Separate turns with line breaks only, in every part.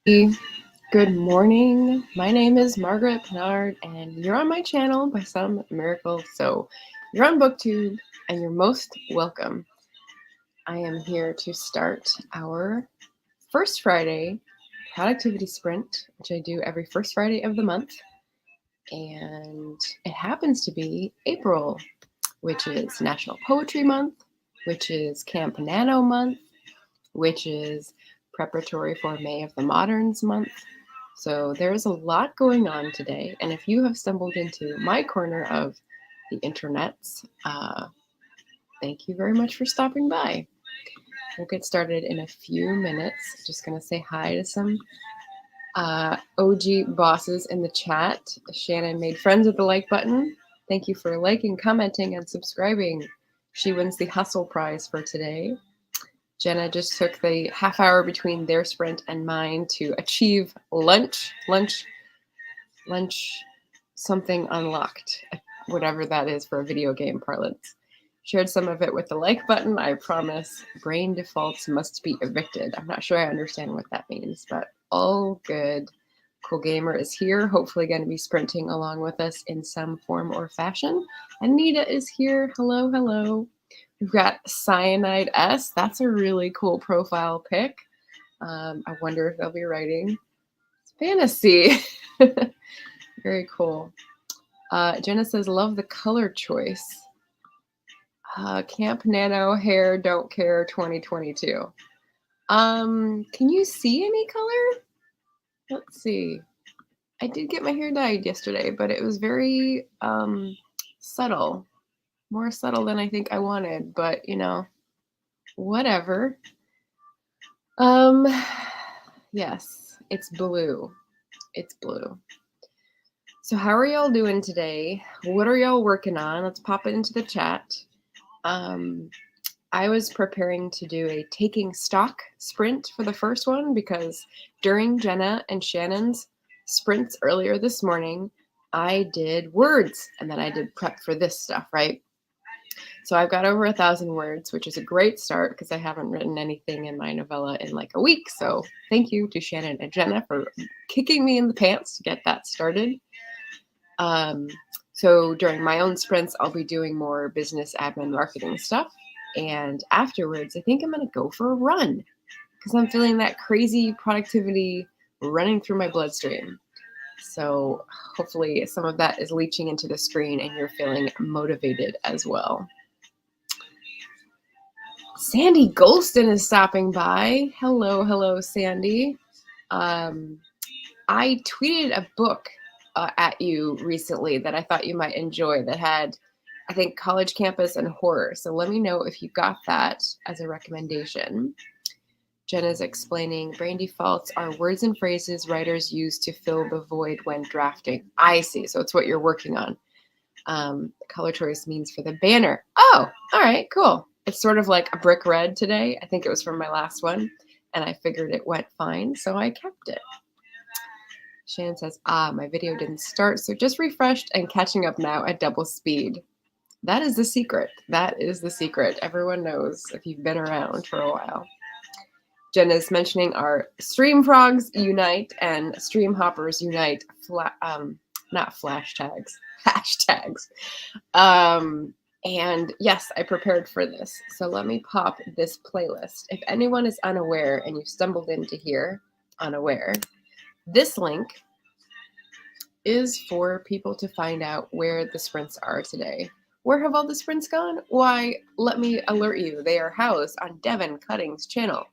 Good morning. My name is Margaret Pinard, and you're on my channel by some miracle. So you're on BookTube, and you're most welcome. I am here to start our first Friday productivity sprint, which I do every first Friday of the month. And it happens to be April, which is National Poetry Month, which is Camp Nano Month, which is preparatory for May of the Moderns month. So there's a lot going on today. And if you have stumbled into my corner of the internets, thank you very much for stopping by. We'll get started in a few minutes. Just going to say hi to some OG bosses in the chat. Shannon made friends with the like button. Thank you for liking, commenting, and subscribing. She wins the Hustle Prize for today. Jenna just took the half hour between their sprint and mine to achieve lunch, something unlocked, whatever that is for a video game parlance. Shared some of it with the like button. I promise brain defaults must be evicted. I'm not sure I understand what that means, but all good. Cool Gamer is here, hopefully going to be sprinting along with us in some form or fashion. Anita is here. Hello, hello. We've got Cyanide S. That's a really cool profile pic. I wonder if they'll be writing fantasy. Very cool. Jenna says, love the color choice. Camp Nano Hair Don't Care 2022. Can you see any color? Let's see. I did get my hair dyed yesterday, but it was very subtle. More subtle than I think I wanted, but you know, whatever. Yes, it's blue. It's blue. So how are y'all doing today? What are y'all working on? Let's pop it into the chat. I was preparing to do a taking stock sprint for the first one because during Jenna and Shannon's sprints earlier this morning, I did words and then I did prep for this stuff, right? So I've got over 1,000 words, which is a great start because I haven't written anything in my novella in like a week. So thank you to Shannon and Jenna for kicking me in the pants to get that started. So during my own sprints, I'll be doing more business admin marketing stuff. And afterwards, I think I'm going to go for a run because I'm feeling that crazy productivity running through my bloodstream. So hopefully some of that is leaching into the screen and you're feeling motivated as well. Sandy Golston is stopping by. Hello, hello, Sandy. I tweeted a book at you recently that I thought you might enjoy that had, I think, college campus and horror. So let me know if you got that as a recommendation. Jenna's explaining brain defaults are words and phrases writers use to fill the void when drafting. I see. So it's what you're working on. Color choice means for the banner. Oh, all right, cool. It's sort of like a brick red today. I think it was from my last one, and I figured it went fine, so I kept it. Shannon says, my video didn't start, so just refreshed and catching up now at double speed. That is the secret. That is the secret. Everyone knows if you've been around for a while. Jenna's mentioning our stream frogs unite and stream hoppers unite. Not flash tags, hashtags. And yes, I prepared for this. So let me pop this playlist. If anyone is unaware and you stumbled into here unaware, this link is for people to find out where the sprints are today. Where have all the sprints gone? Why, let me alert you. They are housed on Devin Cutting's channel.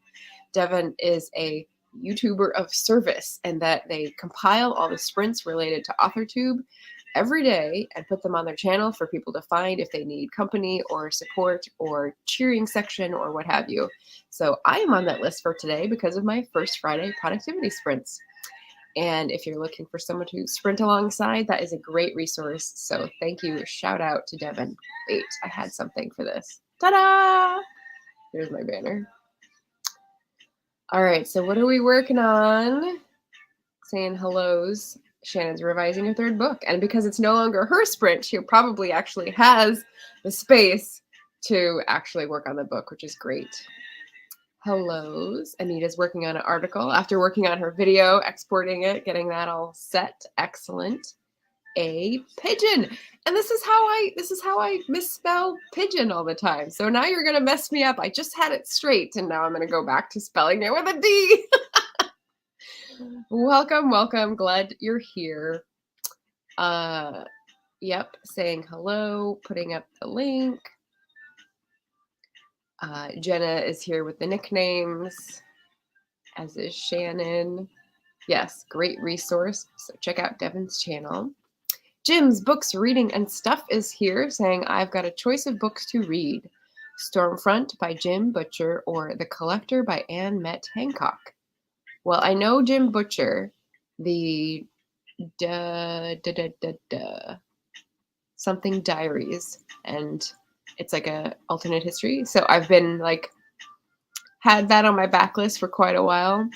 Devin is a YouTuber of service and that they compile all the sprints related to AuthorTube every day and put them on their channel for people to find if they need company or support or cheering section or what have you. So I am on that list for today because of my first Friday productivity sprints. And if you're looking for someone to sprint alongside, that is a great resource. So thank you. Shout out to Devin. Wait, I had something for this. Ta-da! Here's my banner. All right, so what are we working on? Saying hellos. Shannon's revising her third book. And because it's no longer her sprint, she probably actually has the space to actually work on the book, which is great. hellos. Anita's working on an article after working on her video, exporting it, getting that all set. Excellent. A pigeon. And this is how I misspell pigeon all the time. So now you're gonna mess me up. I just had it straight, and now I'm gonna go back to spelling it with a D. Welcome, welcome. Glad you're here. Yep, saying hello, putting up the link. Jenna is here with the nicknames, as is Shannon. Yes, great resource. So check out Devin's channel. Jim's Books, Reading, and Stuff is here, saying, I've got a choice of books to read. Stormfront by Jim Butcher or The Collector by Anne Met Hancock. Well, I know Jim Butcher, the something diaries, and it's like a alternate history. So I've been had that on my backlist for quite a while.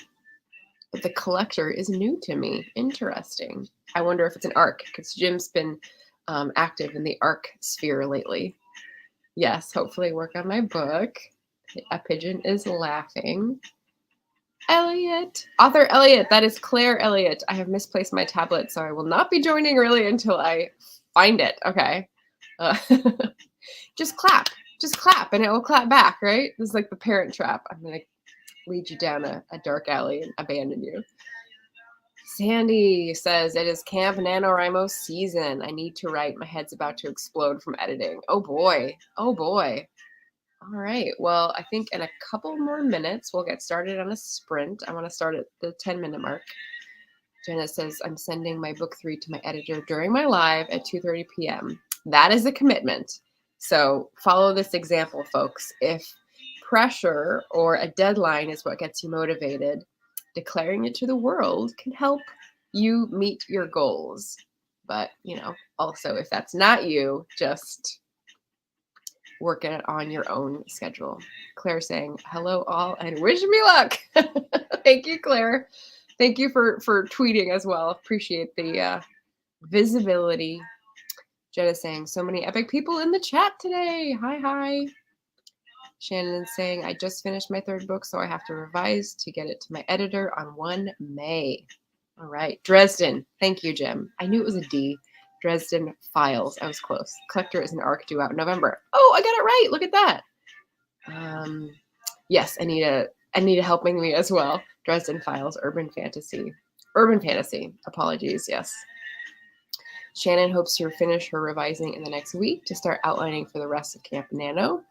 But The Collector is new to me. Interesting. I wonder if it's an ARC, because Jim's been active in the ARC sphere lately. Yes, hopefully work on my book. A pigeon is laughing. Elliot. Author Elliot. That is Claire Elliott. I have misplaced my tablet, so I will not be joining early until I find it. Okay. Just clap. Just clap, and it will clap back, right? This is like the Parent Trap. I'm going to lead you down a dark alley and abandon you. Sandy says, it is Camp NaNoWriMo season. I need to write. My head's about to explode from editing. Oh boy. Oh boy. All right. Well, I think in a couple more minutes, we'll get started on a sprint. I want to start at the 10-minute mark. Jenna says, I'm sending my book 3 to my editor during my live at 2:30 p.m. That is a commitment. So follow this example, folks. If pressure or a deadline is what gets you motivated, declaring it to the world can help you meet your goals. But, also if that's not you, just work it on your own schedule. Claire saying, hello all and wish me luck. Thank you, Claire. Thank you for tweeting as well. Appreciate the visibility. Jenna saying, so many epic people in the chat today. Hi. Shannon saying, I just finished my 3rd book, so I have to revise to get it to my editor on 1 May. All right. Dresden. Thank you, Jim. I knew it was a D. Dresden Files. I was close. Collector is an ARC due out in November. Oh, I got it right. Look at that. Yes, Anita helping me as well. Dresden Files, Urban Fantasy. Apologies. Yes. Shannon hopes to finish her revising in the next week to start outlining for the rest of Camp Nano.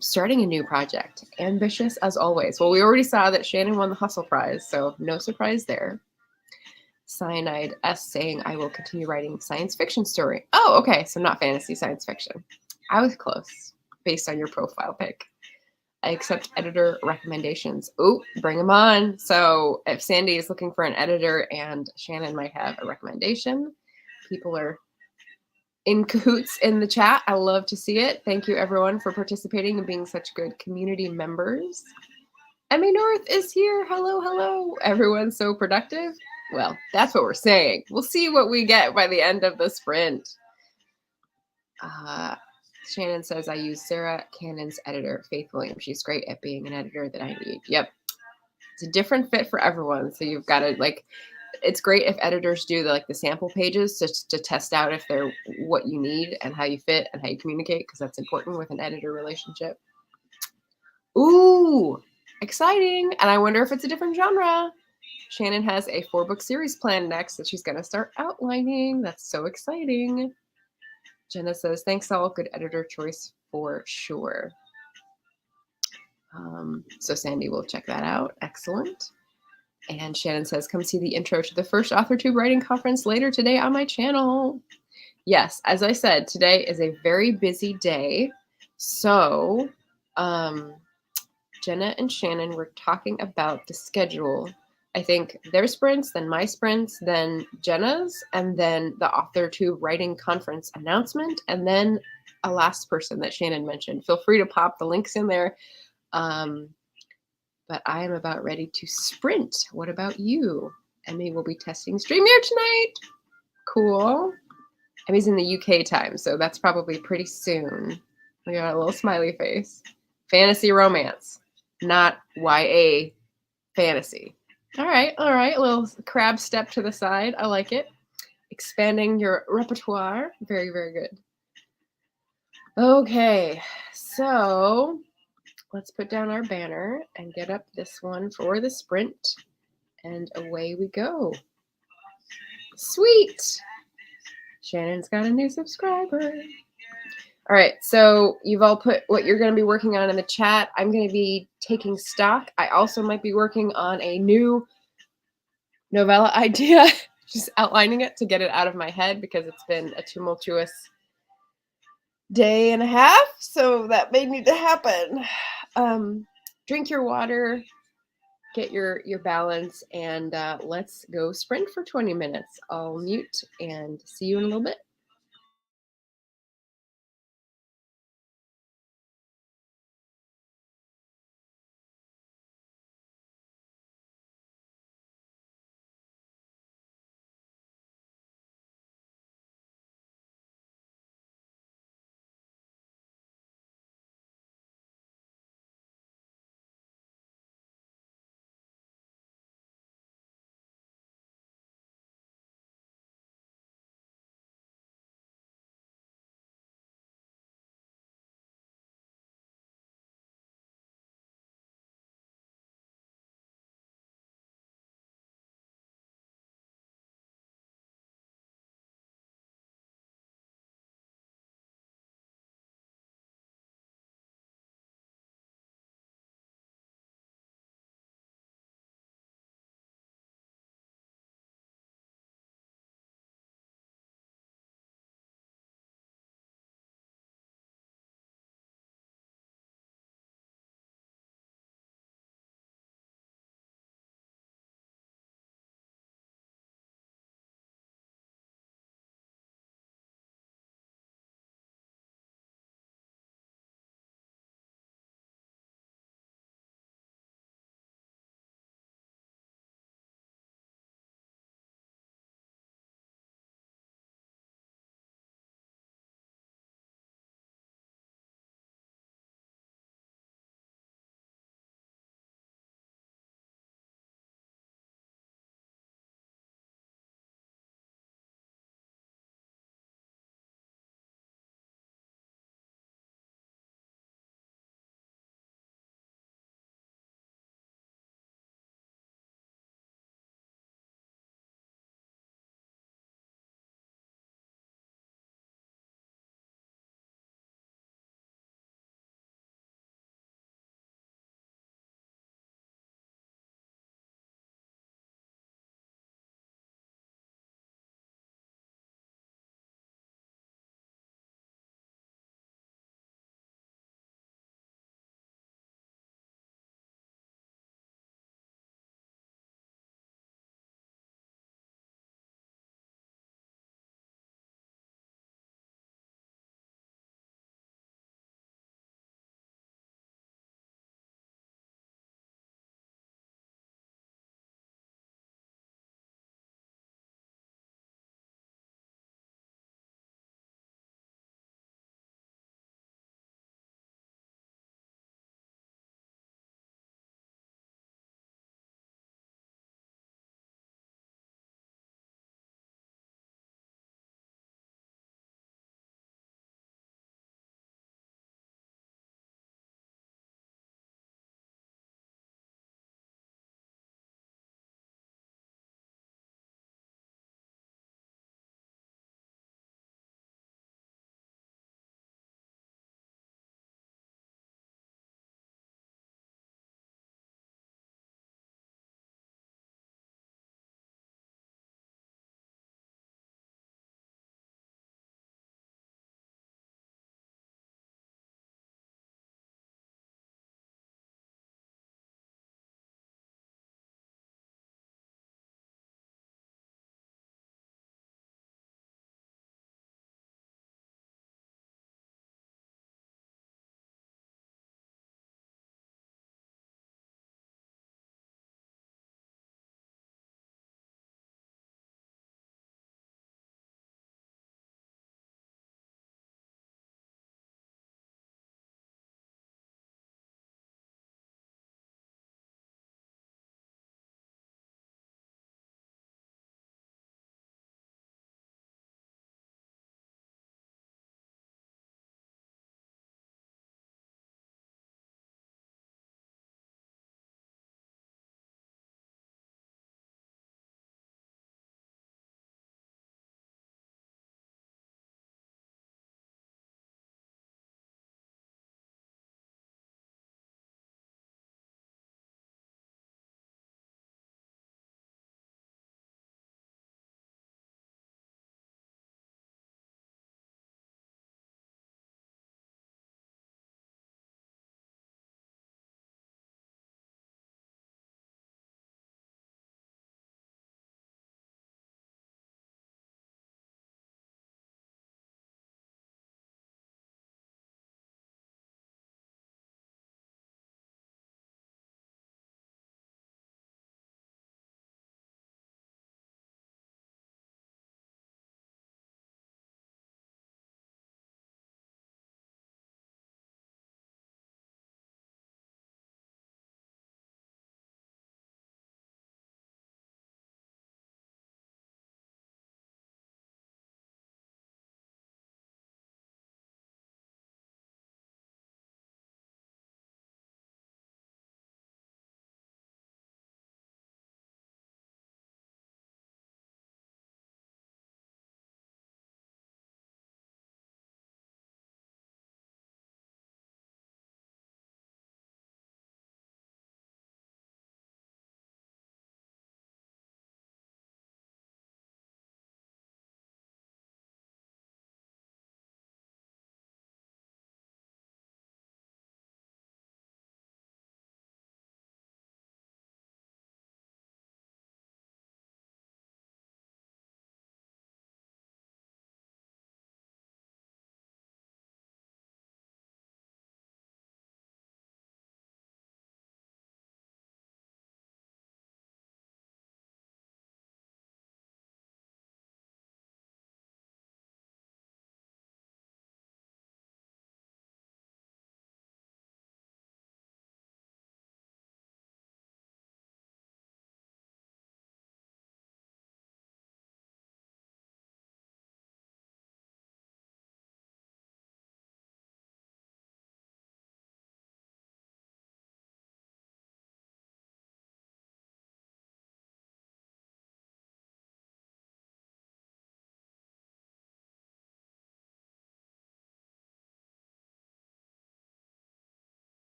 Starting a new project. Ambitious as always. Well, we already saw that Shannon won the Hustle Prize, so no surprise there. Cyanide S saying, I will continue writing science fiction story. Oh, okay. So not fantasy, science fiction. I was close based on your profile pic. I accept editor recommendations. Oh, bring them on. So if Sandy is looking for an editor and Shannon might have a recommendation, people are in cahoots in the chat. I love to see it. Thank you, everyone, for participating and being such good community members. Emmy North is here. Hello. Everyone's so productive. Well, that's what we're saying. We'll see what we get by the end of the sprint. Shannon says, I use Sarah Cannon's editor, Faith Williams. She's great at being an editor that I need. Yep. It's a different fit for everyone. So you've got to it's great if editors do the sample pages to test out if they're what you need and how you fit and how you communicate, because that's important with an editor relationship. Ooh, exciting. And I wonder if it's a different genre. Shannon has a 4-book series planned next that she's going to start outlining. That's so exciting. Jenna says, thanks all. Good editor choice for sure. So Sandy will check that out. Excellent. And Shannon says, come see the intro to the first AuthorTube writing conference later today on my channel. Yes, as I said, today is a very busy day. So Jenna and Shannon were talking about the schedule. I think their sprints, then my sprints, then Jenna's, and then the AuthorTube writing conference announcement, and then a last person that Shannon mentioned. Feel free to pop the links in there. But I am about ready to sprint. What about you? Emmy will be testing StreamYard tonight. Cool. Emmy's in the UK time, so that's probably pretty soon. We got a little smiley face. Fantasy romance. not YA fantasy. All right, a little crab step to the side. I like it. Expanding your repertoire. Very, very good. Okay, so let's put down our banner and get up this one for the sprint. And away we go. Sweet. Shannon's got a new subscriber. All right, so you've all put what you're going to be working on in the chat. I'm going to be taking stock. I also might be working on a new novella idea, just outlining it to get it out of my head because it's been a tumultuous day and a half. So that may need to happen. Drink your water, get your balance, and let's go sprint for 20 minutes. I'll mute and see you in a little bit.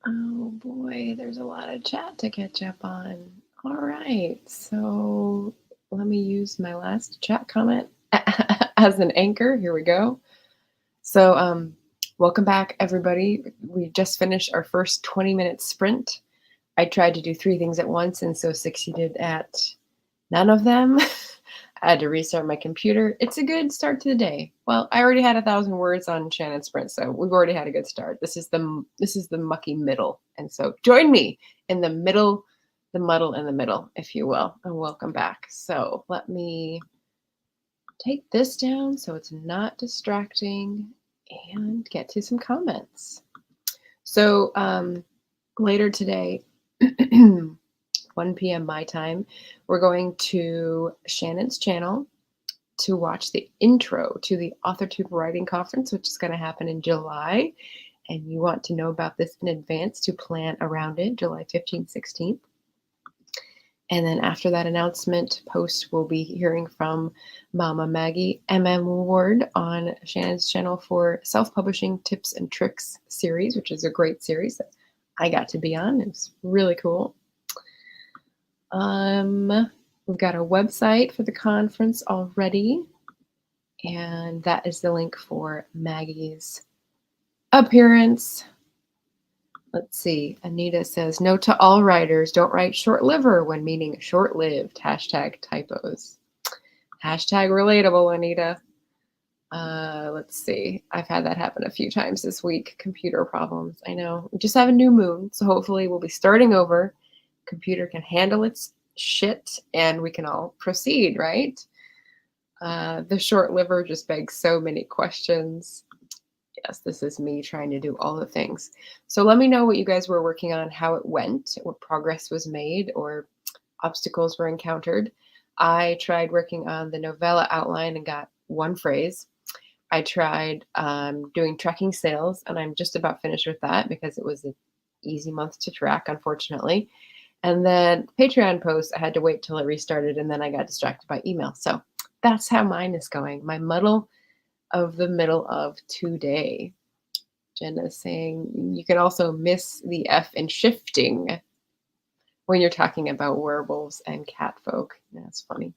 Oh boy, there's a lot of chat to catch up on. All right, so let me use my last chat comment as an anchor. Here we go. So, welcome back, everybody. We just finished our first 20-minute sprint. I tried to do 3 things at once and so succeeded at none of them. I had to restart my computer. It's a good start to the day. Well, I already had 1,000 words on Shannon Sprint, so we've already had a good start. This is the mucky middle, and so join me in the middle, the muddle in the middle, if you will, and welcome back. So let me take this down so it's not distracting and get to some comments. So later today, 1 p.m. my time, we're going to Shannon's channel to watch the intro to the AuthorTube Writing Conference, which is going to happen in July. And you want to know about this in advance to plan around it, July 15th, 16th. And then after that announcement post, we'll be hearing from Mama Maggie M.M. Ward on Shannon's channel for Self-Publishing Tips and Tricks series, which is a great series that I got to be on. It was really cool. We've got a website for the conference already, and that is the link for Maggie's appearance. Let's see. Anita says, note to all writers, don't write short liver when meaning short-lived. Hashtag typos. Hashtag relatable, Anita. Let's see. I've had that happen a few times this week. Computer problems. I know. We just have a new moon, so hopefully we'll be starting over. Computer can handle its shit and we can all proceed, right? The short liver just begs so many questions. Yes, this is me trying to do all the things. So let me know what you guys were working on, how it went, what progress was made, or obstacles were encountered. I tried working on the novella outline and got 1 phrase. I tried doing tracking sales, and I'm just about finished with that because it was an easy month to track, unfortunately. And then Patreon posts, I had to wait till it restarted, and then I got distracted by email. So that's how mine is going. My muddle of the middle of today. Jenna's saying you can also miss the F in shifting when you're talking about werewolves and catfolk. That's funny.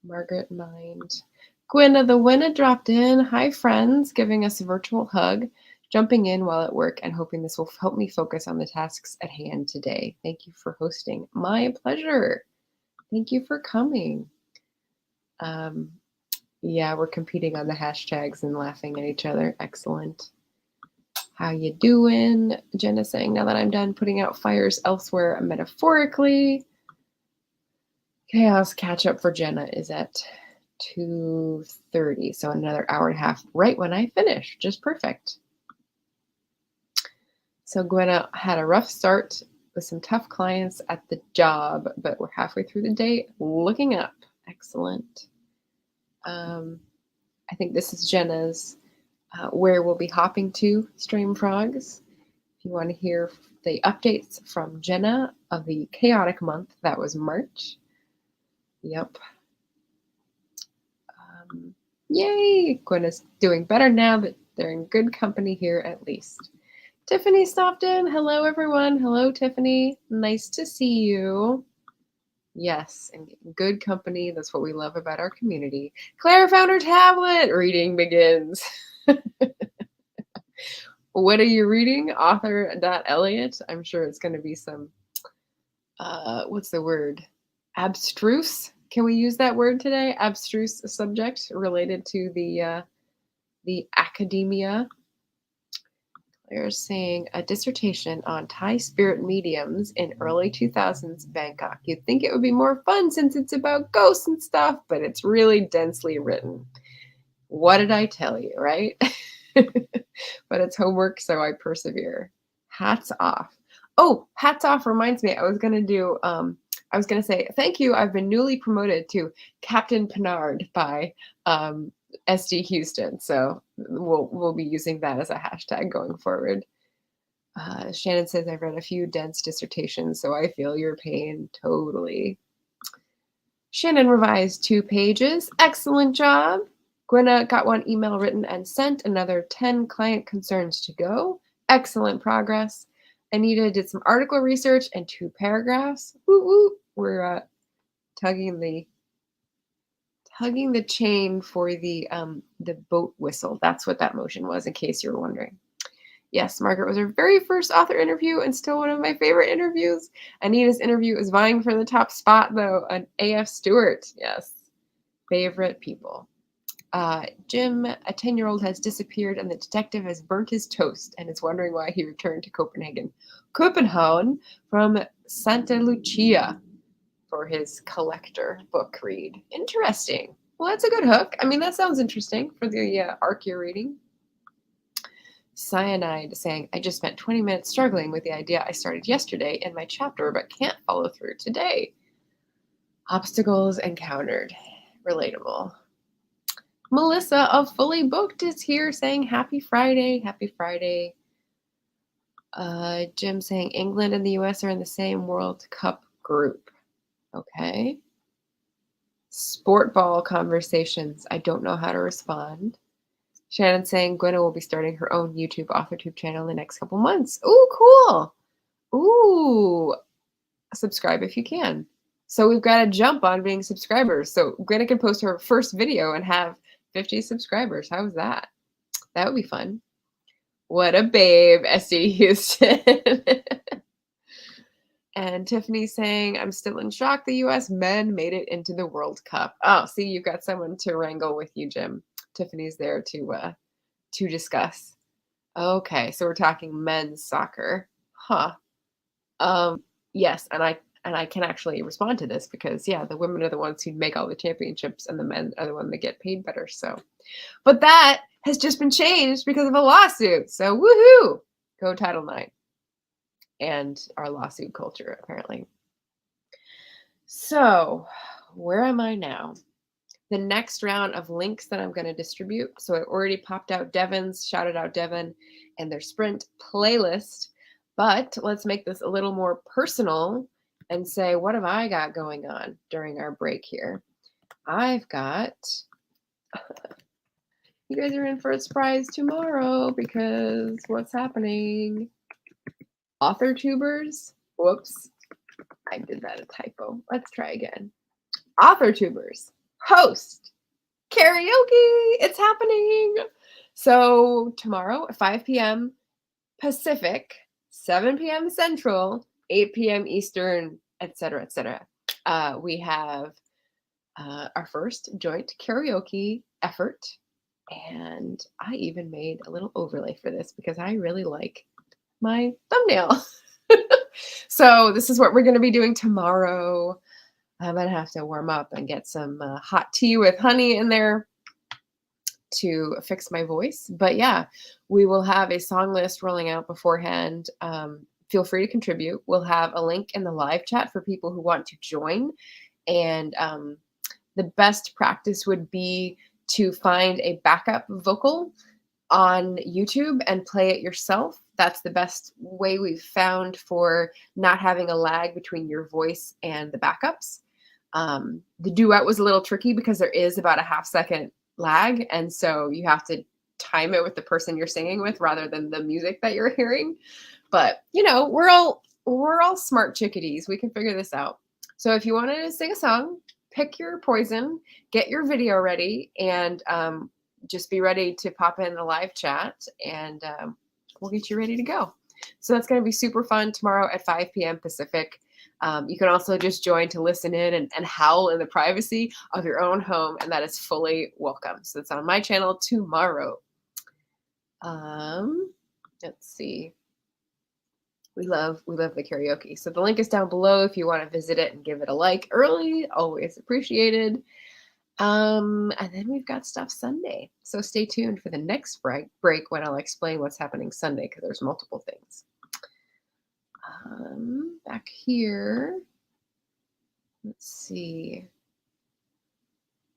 Margaret Mind. Gwenna the Winna dropped in. Hi, friends, giving us a virtual hug. Jumping in while at work and hoping this will help me focus on the tasks at hand today. Thank you for hosting. My pleasure. Thank you for coming. Yeah, we're competing on the hashtags and laughing at each other. Excellent. How you doing? Jenna saying, now that I'm done putting out fires elsewhere metaphorically. Chaos catch up for Jenna is at 2:30, so another hour and a half right when I finish. Just perfect. So Gwenna had a rough start with some tough clients at the job, but we're halfway through the day, looking up. Excellent. I think this is Jenna's where we'll be hopping to, Stream Frogs. If you want to hear the updates from Jenna of the chaotic month, that was March. Yep. Yay! Gwenna's doing better now that they're in good company here at least. Tiffany stopped in. Hello, everyone. Hello, Tiffany. Nice to see you. Yes, and good company. That's what we love about our community. Claire found her tablet. Reading begins. What are you reading? Author.Elliot. I'm sure it's going to be some, what's the word? Abstruse? Can we use that word today? Abstruse subject related to the academia. They're saying a dissertation on Thai spirit mediums in early 2000s Bangkok. You'd think it would be more fun since it's about ghosts and stuff, but it's really densely written. What did I tell you, right? But it's homework, so I persevere. Hats off. Oh, hats off reminds me, I was going to say, thank you. I've been newly promoted to Captain Pinard by SD Houston. So we'll be using that as a hashtag going forward. Shannon says, I've read a few dense dissertations, so I feel your pain totally. Shannon revised 2 pages. Excellent job. Gwenna got 1 email written and sent, another 10 client concerns to go. Excellent progress. Anita did some article research and 2 paragraphs. Woo woo. We're tugging the chain for the boat whistle. That's what that motion was, in case you were wondering. Yes, Margaret was her very first author interview and still one of my favorite interviews. Anita's interview is vying for the top spot, though. An A.F. Stewart. Yes. Favorite people. Jim, a 10-year-old, has disappeared and the detective has burnt his toast and is wondering why he returned to Copenhagen from Santa Lucia for his collector book read. Interesting. Well, that's a good hook. I mean, that sounds interesting for the arc you're reading. Cyanide saying, I just spent 20 minutes struggling with the idea I started yesterday in my chapter but can't follow through today. Obstacles encountered. Relatable. Melissa of Fully Booked is here saying happy Friday. Happy Friday. Jim saying England and the US are in the same World Cup group. Okay. Sport ball conversations. I don't know how to respond. Shannon saying Gwenna will be starting her own YouTube AuthorTube channel in the next couple months. Ooh, cool. Ooh. Subscribe if you can. So we've got to jump on being subscribers. So Gwenna can post her first video and have 50 subscribers. How was that? That would be fun. What a babe, SD Houston. And Tiffany saying, I'm still in shock the U.S. men made it into the World Cup. Oh, see, you've got someone to wrangle with you, Jim. Tiffany's there to discuss. Okay, so we're talking men's soccer. Huh. Yes, and I can actually respond to this because, yeah, the women are the ones who make all the championships and the men are the ones that get paid better. So, but that has just been changed because of a lawsuit. So, woohoo! Go Title IX and our lawsuit culture, apparently. So, where am I now? The next round of links that I'm going to distribute. So, I already popped out Devon's, shouted out Devon and their Sprint playlist. But let's make this a little more personal and say, what have I got going on during our break here? I've got, you guys are in for a surprise tomorrow because what's happening? AuthorTubers. Whoops. I did that a typo. Let's try again. AuthorTubers host karaoke. It's happening. So tomorrow at 5 p.m. Pacific, 7 p.m. Central, 8 p.m. Eastern, etc., etc. We have our first joint karaoke effort, and I even made a little overlay for this because I really like my thumbnail. So this is what we're going to be doing tomorrow. I'm going to have to warm up and get some hot tea with honey in there to fix my voice. But yeah, we will have a song list rolling out beforehand. Feel free to contribute. We'll have a link in the live chat for people who want to join. And the best practice would be to find a backup vocal on YouTube and play it yourself. That's the best way we've found for not having a lag between your voice and the backups. The duet was a little tricky because there is about a half-second lag, and so you have to time it with the person you're singing with rather than the music that you're hearing. But you know, we're all smart chickadees. We can figure this out. So if you want to sing a song, pick your poison, get your video ready, and just be ready to pop in the live chat, and we'll get you ready to go. So that's going to be super fun tomorrow at 5 p.m. Pacific. You can also just join to listen in and howl in the privacy of your own home, and that is fully welcome. So it's on my channel tomorrow. Let's see. We love the karaoke. So the link is down below if you want to visit it and give it a like early. Always appreciated. And then we've got stuff Sunday. So stay tuned for the next break when I'll explain what's happening Sunday because there's multiple things. Back here, let's see.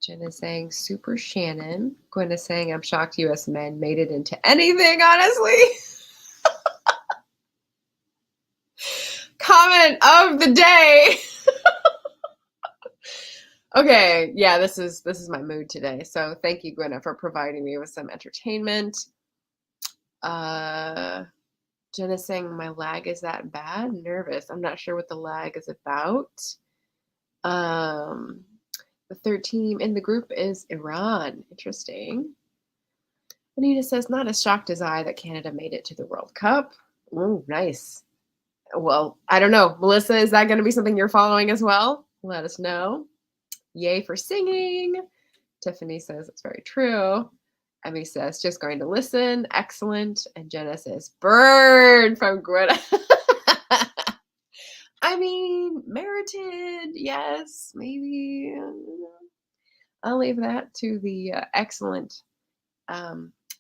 Jen is saying super Shannon. Gwen is saying I'm shocked U.S. men made it into anything, honestly. Comment of the day. Okay, yeah, this is my mood today. So thank you, Gwenna, for providing me with some entertainment. Jenna's saying my lag is that bad. Nervous. I'm not sure what the lag is about. The third team in the group is Iran. Interesting. Anita says, not as shocked as I that Canada made it to the World Cup. Ooh, nice. Well, I don't know. Melissa, is that going to be something you're following as well? Let us know. Yay for singing. Tiffany says, it's very true. Emmy says, just going to listen. Excellent. And Jenna says, burn from Greta. I mean, merited. Yes, maybe. I'll leave that to the excellent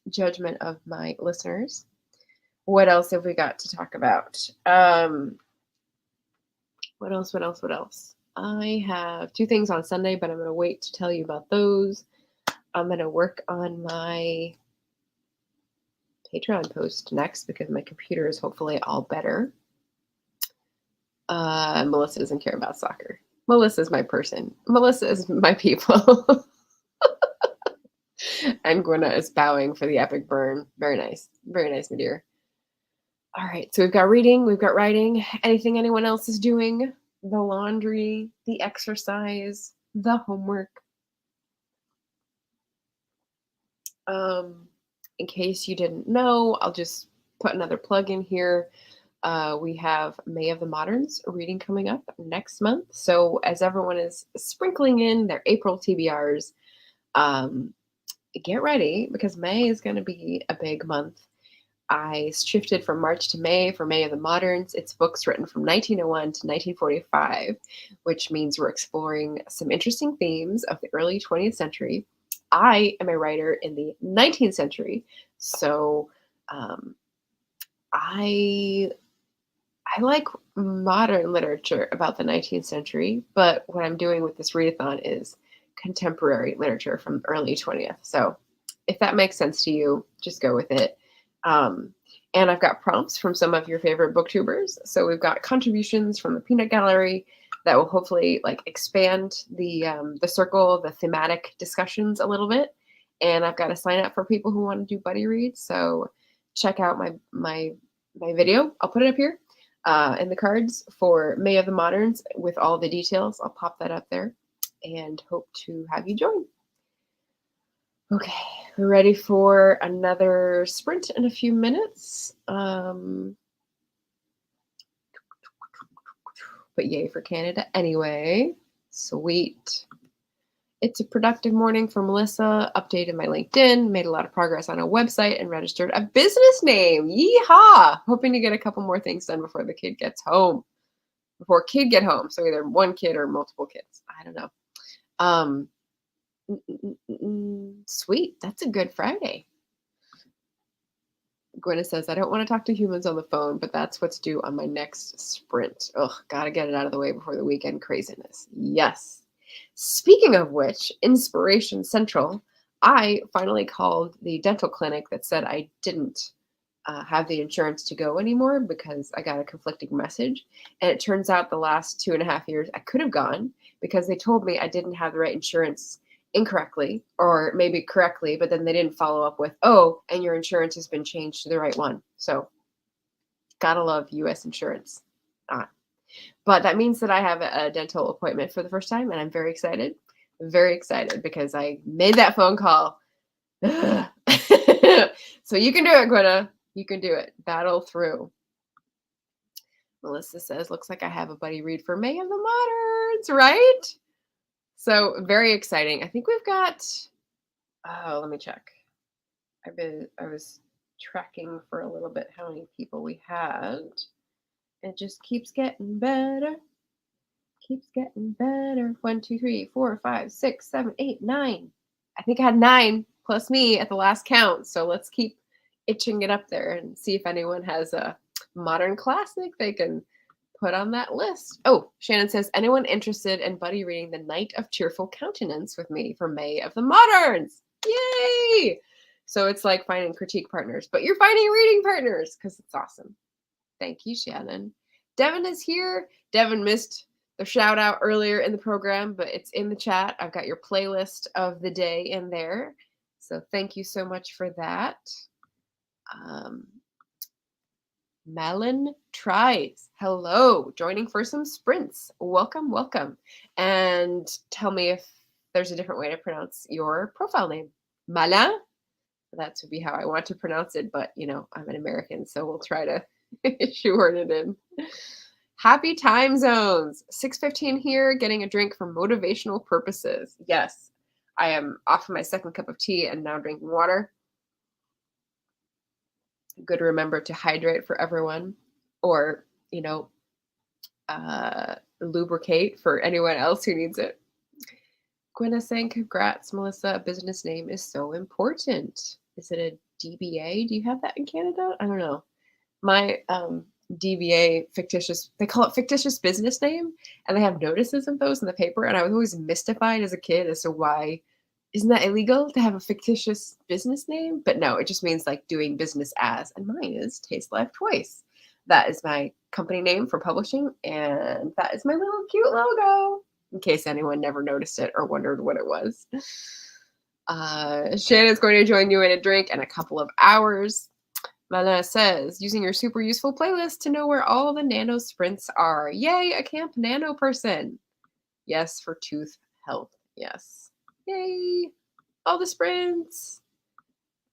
judgment of my listeners. What else have we got to talk about? What else? I have 2 things on Sunday, but I'm going to wait to tell you about those. I'm going to work on my Patreon post next because my computer is hopefully all better. Melissa doesn't care about soccer. Melissa's my person. Melissa is my people. And Gwenna is bowing for the epic burn. Very nice. Very nice, my dear. All right. So we've got reading. We've got writing. Anything anyone else is doing? The laundry, the exercise, the homework. In case you didn't know, I'll just put another plug in here. We have May of the Moderns reading coming up next month. So as everyone is sprinkling in their April TBRs, get ready because May is going to be a big month. I shifted from March to May for May of the Moderns. It's books written from 1901 to 1945, which means we're exploring some interesting themes of the early 20th century. I am a writer in the 19th century, so I like modern literature about the 19th century, but what I'm doing with this readathon is contemporary literature from early 20th. So if that makes sense to you, just go with it. And I've got prompts from some of your favorite booktubers. So we've got contributions from the Peanut Gallery that will hopefully like expand the circle, the thematic discussions a little bit. And I've got a sign up for people who want to do buddy reads. So check out my video. I'll put it up here in the cards for May of the Moderns with all the details. I'll pop that up there and hope to have you join. Okay, we're ready for another sprint in a few minutes. But yay for Canada anyway. Sweet. It's a productive morning for Melissa. Updated my LinkedIn, made a lot of progress on a website, and registered a business name. Yeehaw! Hoping to get a couple more things done before the kid gets home. Before kid get home. So either one kid or multiple kids. I don't know. Sweet. That's a good Friday. Gwenna says, I don't want to talk to humans on the phone, but that's what's due on my next sprint. Ugh, gotta get it out of the way before the weekend craziness. Yes. Speaking of which, Inspiration Central, I finally called the dental clinic that said I didn't have the insurance to go anymore because I got a conflicting message. And it turns out the last 2.5 years I could have gone because they told me I didn't have the right insurance incorrectly or maybe correctly, but then they didn't follow up with, oh, and your insurance has been changed to the right one. So gotta love US insurance. But that means that I have a dental appointment for the first time and I'm very excited because I made that phone call. So you can do it, Gwenna. You can do it. Battle through. Melissa says, looks like I have a buddy read for May of the Moderns, right? So very exciting. I think we've got, let me check. I was tracking for a little bit how many people we had. It just keeps getting better. Keeps getting better. 1, 2, 3, 4, 5, 6, 7, 8, 9. I think I had 9 plus me at the last count. So let's keep itching it up there and see if anyone has a modern classic they can put on that list. Oh, Shannon says, anyone interested in buddy reading The Knight of Cheerful Countenance with me for May of the Moderns? Yay! So it's like finding critique partners, but you're finding reading partners because it's awesome. Thank you, Shannon. Devin is here. Devin missed the shout out earlier in the program, but it's in the chat. I've got your playlist of the day in there. So thank you so much for that. Malin Tries. Hello, joining for some sprints. Welcome, welcome. And tell me if there's a different way to pronounce your profile name. Malin? That would be how I want to pronounce it, but I'm an American, so we'll try to shoehorn it in. Happy time zones. 6:15 here, getting a drink for motivational purposes. Yes, I am off of my second cup of tea and now drinking water. Good to remember to hydrate for everyone, or lubricate for anyone else who needs it. Gwenna saying, congrats, Melissa. A business name is so important. Is it a DBA? Do you have that in Canada? I don't know. My DBA fictitious, they call it fictitious business name, and they have notices of those in the paper. And I was always mystified as a kid as to why isn't that illegal to have a fictitious business name? But no, it just means like doing business as, and mine is Taste Life Twice. That is my company name for publishing, and that is my little cute logo, in case anyone never noticed it or wondered what it was. Shannon's going to join you in a drink in a couple of hours. Mana says, using your super useful playlist to know where all the nano sprints are. Yay, a camp nano person. Yes, for tooth health. Yes. Yay, all the sprints.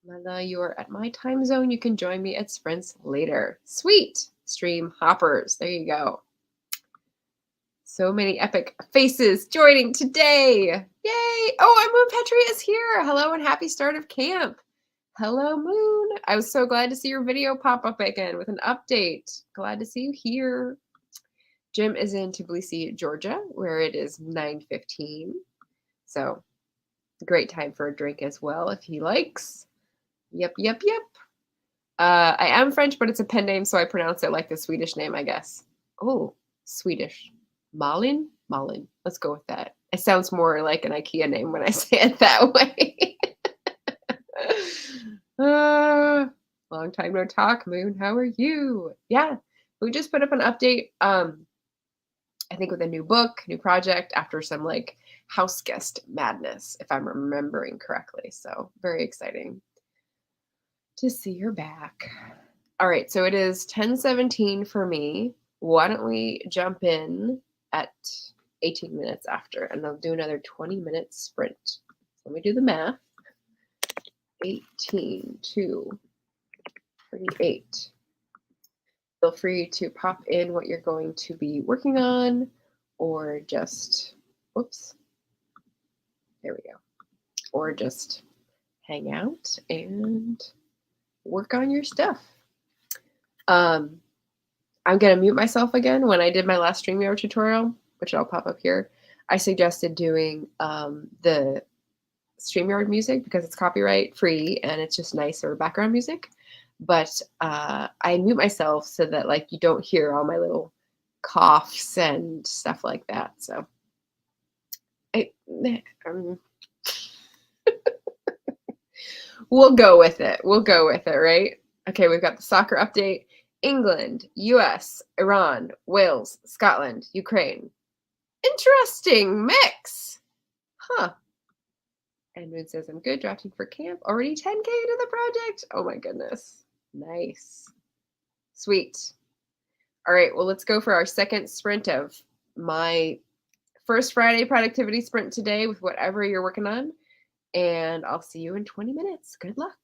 Mana, you are at my time zone. You can join me at sprints later. Sweet. Stream hoppers. There you go. So many epic faces joining today. Yay. Oh, and Moon Petri is here. Hello and happy start of camp. Hello, Moon. I was so glad to see your video pop up again with an update. Glad to see you here. Jim is in Tbilisi, Georgia, where it is 9:15. So great time for a drink as well if he likes. Yep, yep, yep. I am French, but it's a pen name, so I pronounce it like the Swedish name, I guess. Oh, Swedish. Malin? Malin. Let's go with that. It sounds more like an IKEA name when I say it that way. Long time no talk, Moon. How are you? Yeah, we just put up an update. I think with a new book, new project after some like house guest madness, if I'm remembering correctly. So very exciting to see you're back. All right, so it is 10:17 for me. Why don't we jump in at 18 minutes after, and I'll do another 20-minute sprint. Let me do the math. 18 to 38. Feel free to pop in what you're going to be working on, or just, whoops, there we go, or just hang out and work on your stuff. I'm going to mute myself again. When I did my last StreamYard tutorial, which I'll pop up here, I suggested doing the StreamYard music because it's copyright free and it's just nicer background music. But I mute myself so that like you don't hear all my little coughs and stuff like that. So we'll go with it. We'll go with it, right? Okay, we've got the soccer update. England, US, Iran, Wales, Scotland, Ukraine. Interesting mix. Huh. And Moon says, I'm good, drafting for camp. Already 10K into the project. Oh my goodness. Nice. Sweet. All right, well, let's go for our second sprint of my first Friday productivity sprint today with whatever you're working on. And I'll see you in 20 minutes. Good luck.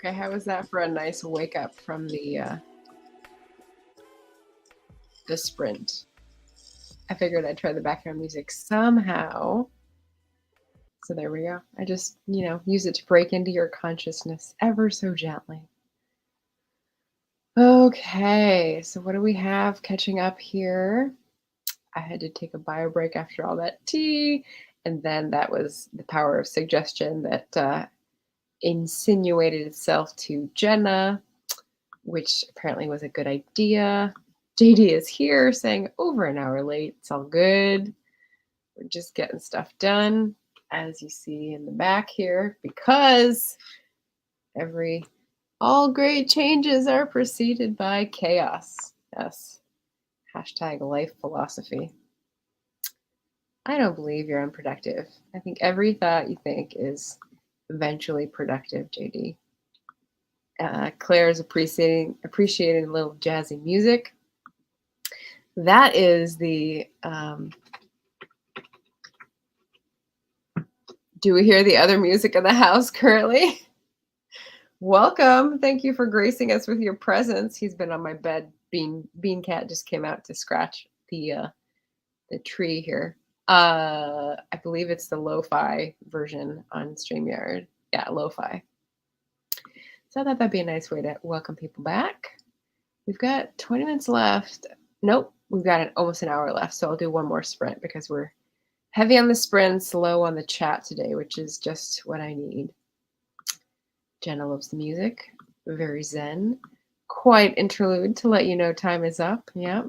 Okay, how was that for a nice wake up from the sprint? I figured I'd try the background music somehow. So there we go. I just, use it to break into your consciousness ever so gently. Okay, so what do we have catching up here? I had to take a bio break after all that tea. And then that was the power of suggestion that insinuated itself to Jenna, which apparently was a good idea. JD is here saying over an hour late. It's all good. We're just getting stuff done, as you see in the back here, because all great changes are preceded by chaos. Yes. Hashtag life philosophy. I don't believe you're unproductive. I think every thought you think is eventually productive, JD. Claire is appreciating a little jazzy music. That is the do we hear the other music in the house currently? Welcome. Thank you for gracing us with your presence. He's been on my bed. Bean Cat just came out to scratch the tree here. I believe it's the lo-fi version on StreamYard. Yeah, lo-fi. So I thought that'd be a nice way to welcome people back. We've got 20 minutes left. Nope, we've got almost an hour left. So I'll do one more sprint because we're heavy on the sprints, low on the chat today, which is just what I need. Jenna loves the music. Very zen. Quite interlude to let you know time is up. Yeah.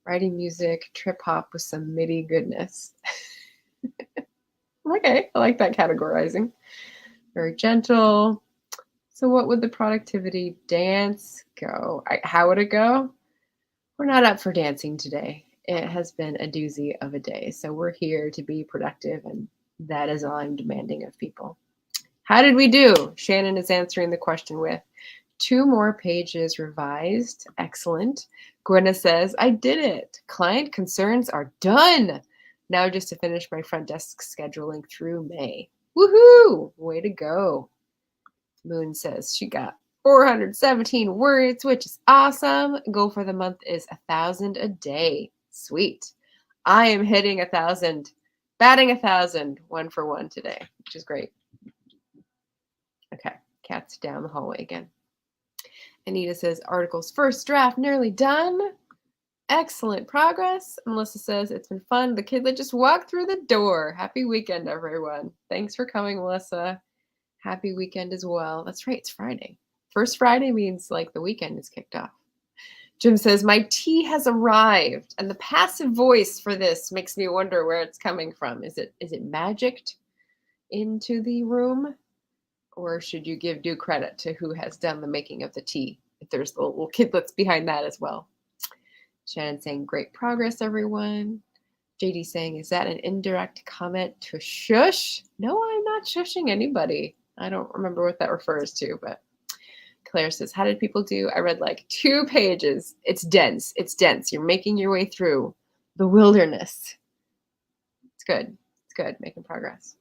Writing music, trip hop with some MIDI goodness. Okay, I like that categorizing. Very gentle. So what would the productivity dance go? How would it go? We're not up for dancing today. It has been a doozy of a day. So we're here to be productive, and that is all I'm demanding of people. How did we do? Shannon is answering the question with 2 more pages revised. Excellent. Gwenna says, I did it. Client concerns are done. Now just to finish my front desk scheduling through May. Woohoo! Way to go. Moon says she got 417 words, which is awesome. Goal for the month is 1,000 a day. Sweet. I am hitting 1,000, batting 1,000, 1 for 1 today, which is great. Okay, Cat's down the hallway again. Anita says, articles first draft nearly done. Excellent progress. Melissa says, it's been fun. The kid that just walked through the door. Happy weekend, everyone. Thanks for coming, Melissa. Happy weekend as well. That's right, it's Friday. First Friday means like the weekend is kicked off. Jim says, my tea has arrived. And the passive voice for this makes me wonder where it's coming from. Is it magicked into the room? Or should you give due credit to who has done the making of the tea? If there's little kidlets behind that as well. Shannon saying, great progress, everyone. JD saying, is that an indirect comment to shush? No, I'm not shushing anybody. I don't remember what that refers to, but Claire says, how did people do? I read like 2 pages. It's dense. It's dense. You're making your way through the wilderness. It's good. It's good. Making progress.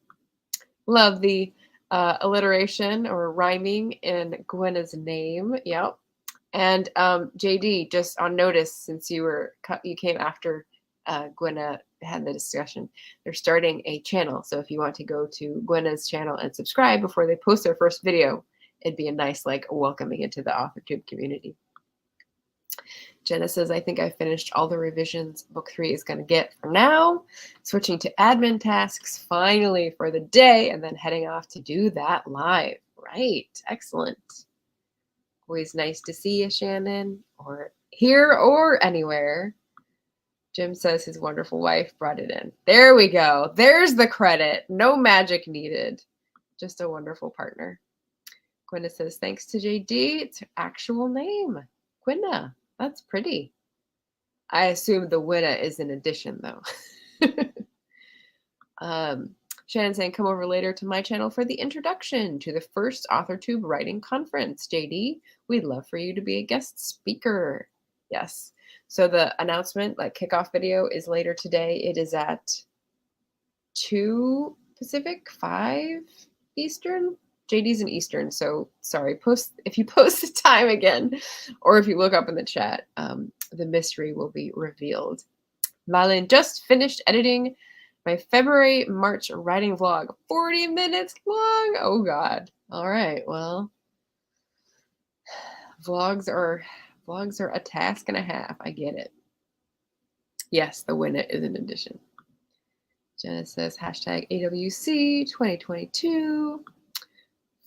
Love the alliteration or rhyming in Gwenna's name. Yep. And JD, just on notice, since you came after Gwenna had the discussion, they're starting a channel. So if you want to go to Gwenna's channel and subscribe before they post their first video, it'd be a nice welcoming into the AuthorTube community. Jenna says, I think I finished all the revisions book 3 is going to get for now. Switching to admin tasks finally for the day and then heading off to do that live. Right. Excellent. Always nice to see you, Shannon, or here or anywhere. Jim says his wonderful wife brought it in. There we go. There's the credit. No magic needed. Just a wonderful partner. Gwenna says, thanks to JD. It's her actual name. Gwenna. That's pretty. I assume the winner is an addition, though. Shannon saying, come over later to my channel for the introduction to the first AuthorTube Writing Conference. JD, we'd love for you to be a guest speaker. Yes. So the announcement, kickoff video, is later today. It is at 2 Pacific, 5 Eastern. JD's in Eastern, so sorry. If you post the time again, or if you look up in the chat, the mystery will be revealed. Malin just finished editing my February-March writing vlog. 40 minutes long. Oh God. All right. Well, vlogs are a task and a half. I get it. Yes, the winner is an addition. Jenna says hashtag AWC 2022.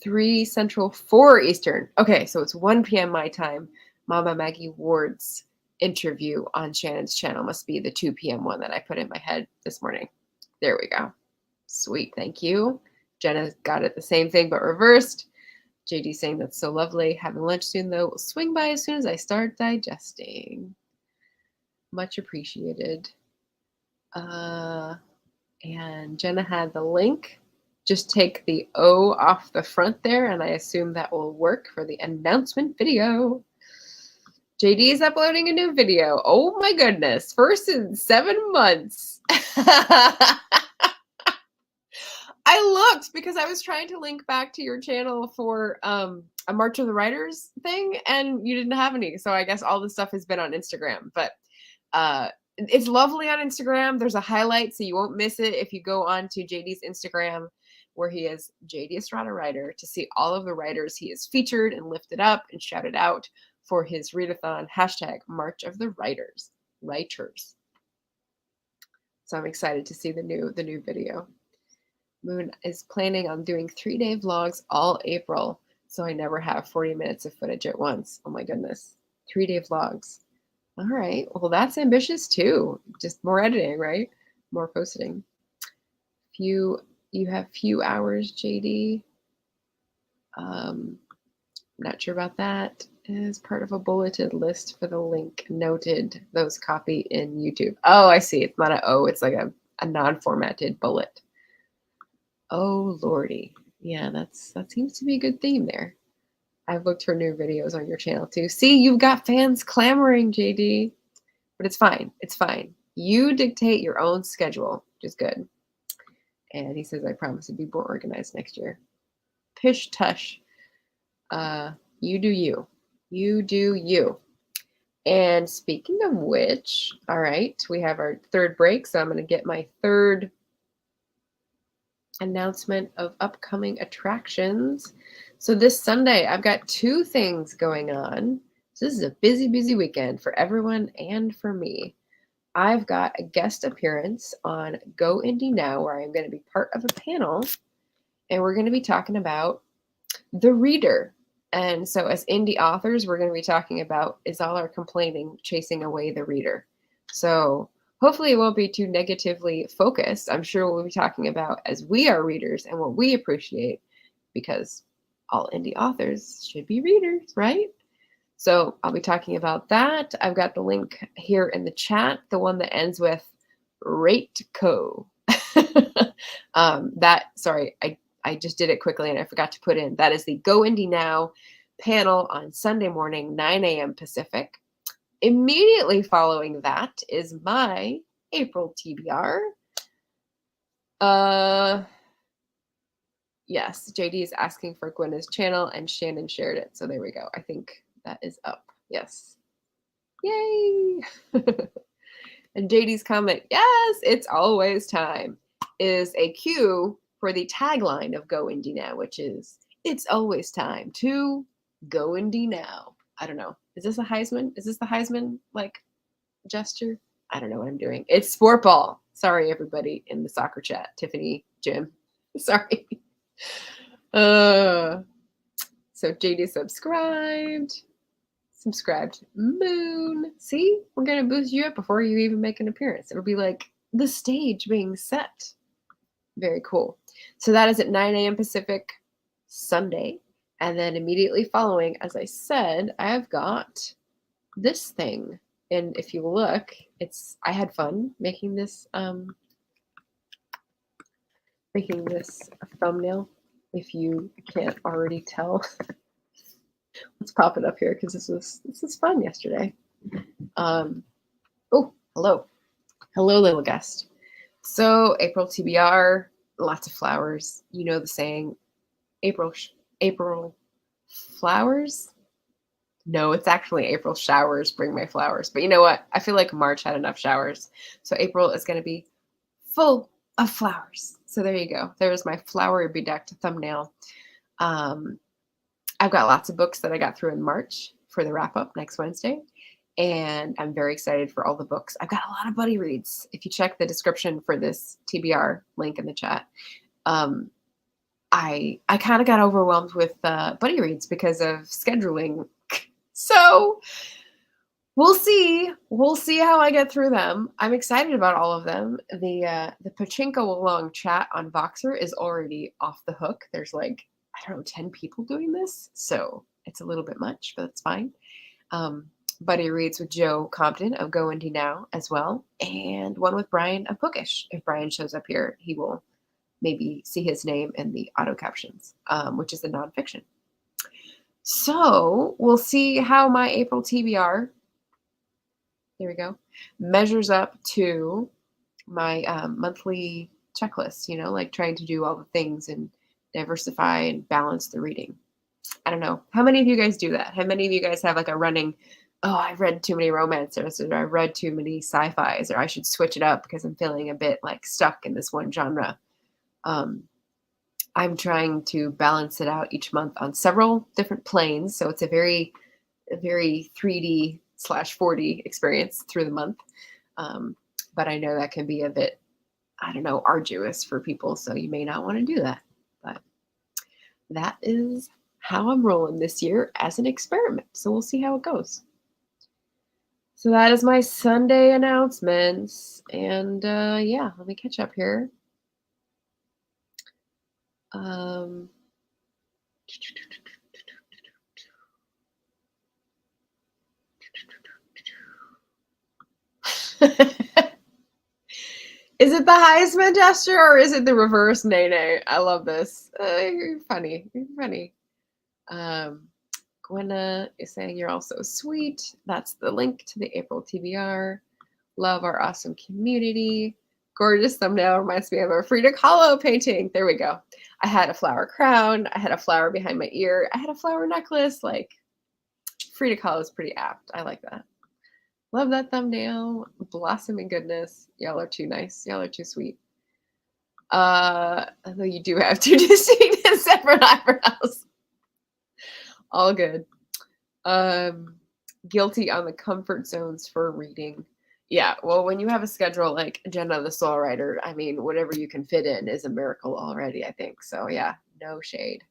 3 Central, 4 Eastern. Okay, so it's 1 p.m. my time. Mama Maggie Ward's interview on Shannon's channel must be the 2 p.m. one that I put in my head this morning. There we go. Sweet, thank you. Jenna got it the same thing but reversed. JD saying that's so lovely. Having lunch soon though. We'll swing by as soon as I start digesting. Much appreciated. And Jenna had the link. Just take the O off the front there, and I assume that will work for the announcement video. JD is uploading a new video. Oh my goodness. First in 7 months. I looked because I was trying to link back to your channel for a March of the Writers thing, and you didn't have any. So I guess all this stuff has been on Instagram. But it's lovely on Instagram. There's a highlight, so you won't miss it if you go on to JD's Instagram, where he is JD Estrada Writer, to see all of the writers he has featured and lifted up and shouted out for his readathon hashtag March of the Writers. So I'm excited to see the new video. Moon is planning on doing 3-day vlogs all April, so I never have 40 minutes of footage at once. Oh my goodness. 3-day vlogs. All right. Well, that's ambitious too. Just more editing, right? More posting. You have few hours, JD. Not sure about that. As part of a bulleted list for the link noted, those copy in YouTube. Oh, I see. It's not an O. It's like a non-formatted bullet. Oh, Lordy. Yeah, that seems to be a good theme there. I've looked for new videos on your channel too. See, you've got fans clamoring, JD. But it's fine. It's fine. You dictate your own schedule, which is good. And he says, I promise to be more organized next year. Pish tush. You do you. You do you. And speaking of which, all right, we have our third break. So I'm going to get my third announcement of upcoming attractions. So this Sunday, I've got 2 things going on. So this is a busy, busy weekend for everyone and for me. I've got a guest appearance on Go Indie Now, where I'm going to be part of a panel, and we're going to be talking about the reader. And so as indie authors, we're going to be talking about, is all our complaining chasing away the reader? So hopefully it won't be too negatively focused. I'm sure we'll be talking about as we are readers and what we appreciate, because all indie authors should be readers, right? So I'll be talking about that. I've got the link here in the chat, the one that ends with RateCo. Sorry, I just did it quickly and I forgot to put in. That is the Go Indie Now panel on Sunday morning, 9 a.m. Pacific. Immediately following that is my April TBR. Yes, JD is asking for Gwenna's channel and Shannon shared it. So there we go. I think that is up. Yes. Yay. And JD's comment, yes, it's always time, is a cue for the tagline of Go Indie Now, which is, it's always time to go indie now. I don't know. Is this a Heisman? Is this the Heisman like gesture? I don't know what I'm doing. It's sport ball. Sorry, everybody in the soccer chat. Tiffany, Jim. Sorry. So JD subscribed Moon. See, we're gonna boost you up before you even make an appearance. It'll be like the stage being set. Very cool. So that is at 9 a.m. Pacific Sunday. And then immediately following, as I said, I've got this thing. And if you look, I had fun making this thumbnail. If you can't already tell. Let's pop it up here because this was fun yesterday. Oh, hello. Hello, little guest. So April TBR, lots of flowers. You know the saying, April flowers. No, it's actually April showers bring my flowers. But you know what? I feel like March had enough showers. So April is going to be full of flowers. So there you go. There's my flower bedecked thumbnail. I've got lots of books that I got through in March for the wrap up next Wednesday. And I'm very excited for all the books. I've got a lot of buddy reads. If you check the description for this TBR link in the chat, I kind of got overwhelmed with buddy reads because of scheduling. So we'll see. We'll see how I get through them. I'm excited about all of them. The Pachinko Along chat on Voxer is already off the hook. There's like, I don't know, 10 people doing this. So it's a little bit much, but it's fine. Buddy reads with Joe Compton of Go Indie Now as well. And one with Brian of Bookish. If Brian shows up here, he will maybe see his name in the auto captions, which is the nonfiction. So we'll see how my April TBR, there we go, measures up to my monthly checklist, you know, like trying to do all the things and diversify and balance the reading. I don't know. How many of you guys do that? How many of you guys have like a running, oh, I've read too many romances, or I've read too many sci-fis, or I should switch it up because I'm feeling a bit like stuck in this one genre. I'm trying to balance it out each month on several different planes. So it's a very 3D / 4D experience through the month. But I know that can be a bit, I don't know, arduous for people. So you may not want to do that. But that is how I'm rolling this year as an experiment. So we'll see how it goes. So that is my Sunday announcements. And yeah, let me catch up here. Is it the Heisman gesture or is it the reverse nay? I love this. You're funny. You're funny. Gwenna is saying you're all so sweet. That's the link to the April TBR. Love our awesome community. Gorgeous thumbnail reminds me of a Frida Kahlo painting. There we go. I had a flower crown. I had a flower behind my ear. I had a flower necklace. Like, Frida Kahlo is pretty apt. I like that. Love that thumbnail. Blossoming goodness. Y'all are too nice. Y'all are too sweet. Although you do have two distinct and separate eyebrows. All good. Guilty on the comfort zones for reading. Yeah, well, when you have a schedule like Jenna the Soul Writer, I mean, whatever you can fit in is a miracle already, I think. So yeah, no shade.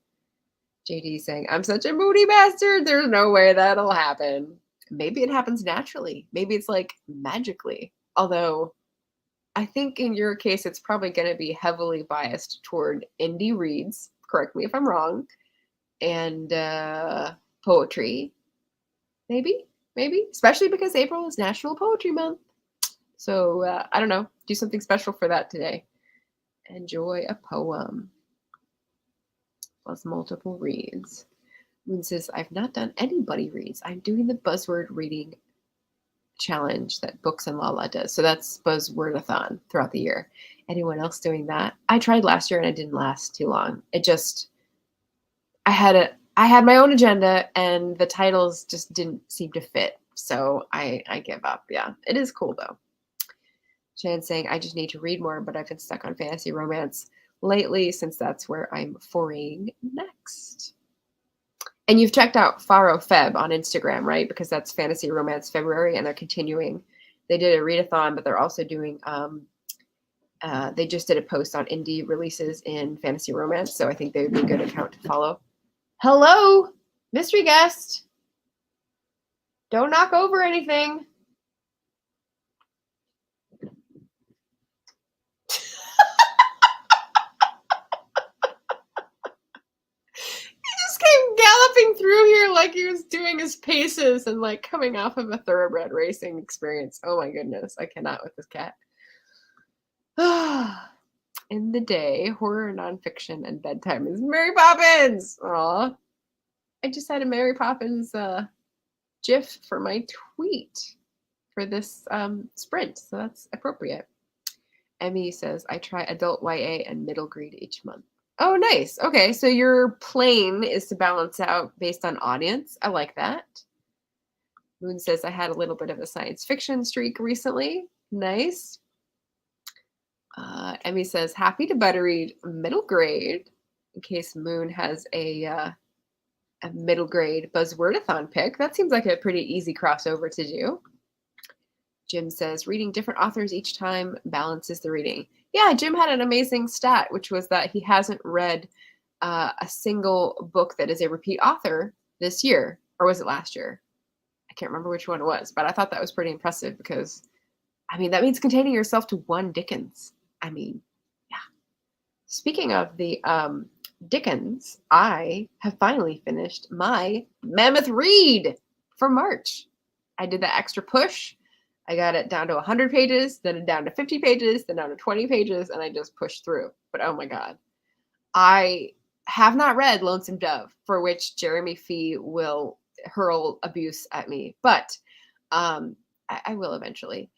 JD saying, I'm such a moody bastard. There's no way that'll happen. Maybe it happens naturally. Maybe it's like magically. Although I think in your case, it's probably going to be heavily biased toward indie reads. Correct me if I'm wrong. And poetry. Maybe. Especially because April is National Poetry Month. So I don't know. Do something special for that today. Enjoy a poem. Plus multiple reads. Moon says, I've not done anybody reads. I'm doing the buzzword reading challenge that Books and Lala does. So that's Buzzwordathon throughout the year. Anyone else doing that? I tried last year and it didn't last too long. It just, I had my own agenda and the titles just didn't seem to fit. So I give up. Yeah, it is cool though. Shan saying, I just need to read more, but I've been stuck on fantasy romance lately since that's where I'm foraying next. And you've checked out Faro Feb on Instagram, right? Because that's Fantasy Romance February, and they're continuing. They did a readathon, but they're also doing, they just did a post on indie releases in fantasy romance, so I think they would be a good account to follow. Hello, mystery guest. Don't knock over anything. Came galloping through here like he was doing his paces and like coming off of a thoroughbred racing experience. Oh my goodness, I cannot with this cat. In the day, horror, nonfiction, and bedtime is Mary Poppins. Aw, I just had a Mary Poppins GIF for my tweet for this sprint, so that's appropriate. Emmy says, I try adult YA and middle grade each month. Oh, nice. Okay, so your plane is to balance out based on audience. I like that. Moon says I had a little bit of a science fiction streak recently. Nice. Emmy says happy to butter read middle grade. In case Moon has a middle grade buzzwordathon pick. That seems like a pretty easy crossover to do. Jim says reading different authors each time balances the reading. Yeah, Jim had an amazing stat, which was that he hasn't read a single book that is a repeat author this year, or was it last year? I can't remember which one it was, but I thought that was pretty impressive because, I mean, that means containing yourself to one Dickens. I mean, yeah. Speaking of the Dickens, I have finally finished my mammoth read for March. I did that extra push. I got it down to 100 pages, then down to 50 pages, then down to 20 pages, and I just pushed through. But oh my God. I have not read Lonesome Dove, for which Jeremy Fee will hurl abuse at me, but I will eventually.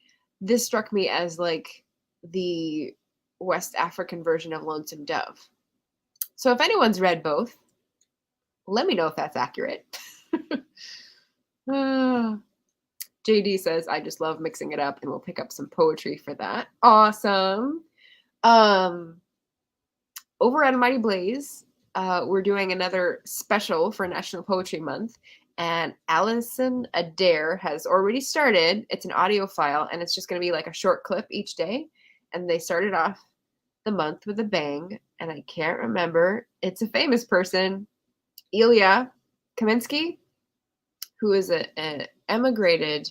This struck me as like the West African version of Lonesome Dove. So if anyone's read both, let me know if that's accurate. JD says, I just love mixing it up and we'll pick up some poetry for that. Awesome. Over at Mighty Blaze, we're doing another special for National Poetry Month. And Allison Adair has already started. It's an audio file, and it's just going to be like a short clip each day. And they started off the month with a bang, and I can't remember. It's a famous person, Ilya Kaminsky, who is an emigrated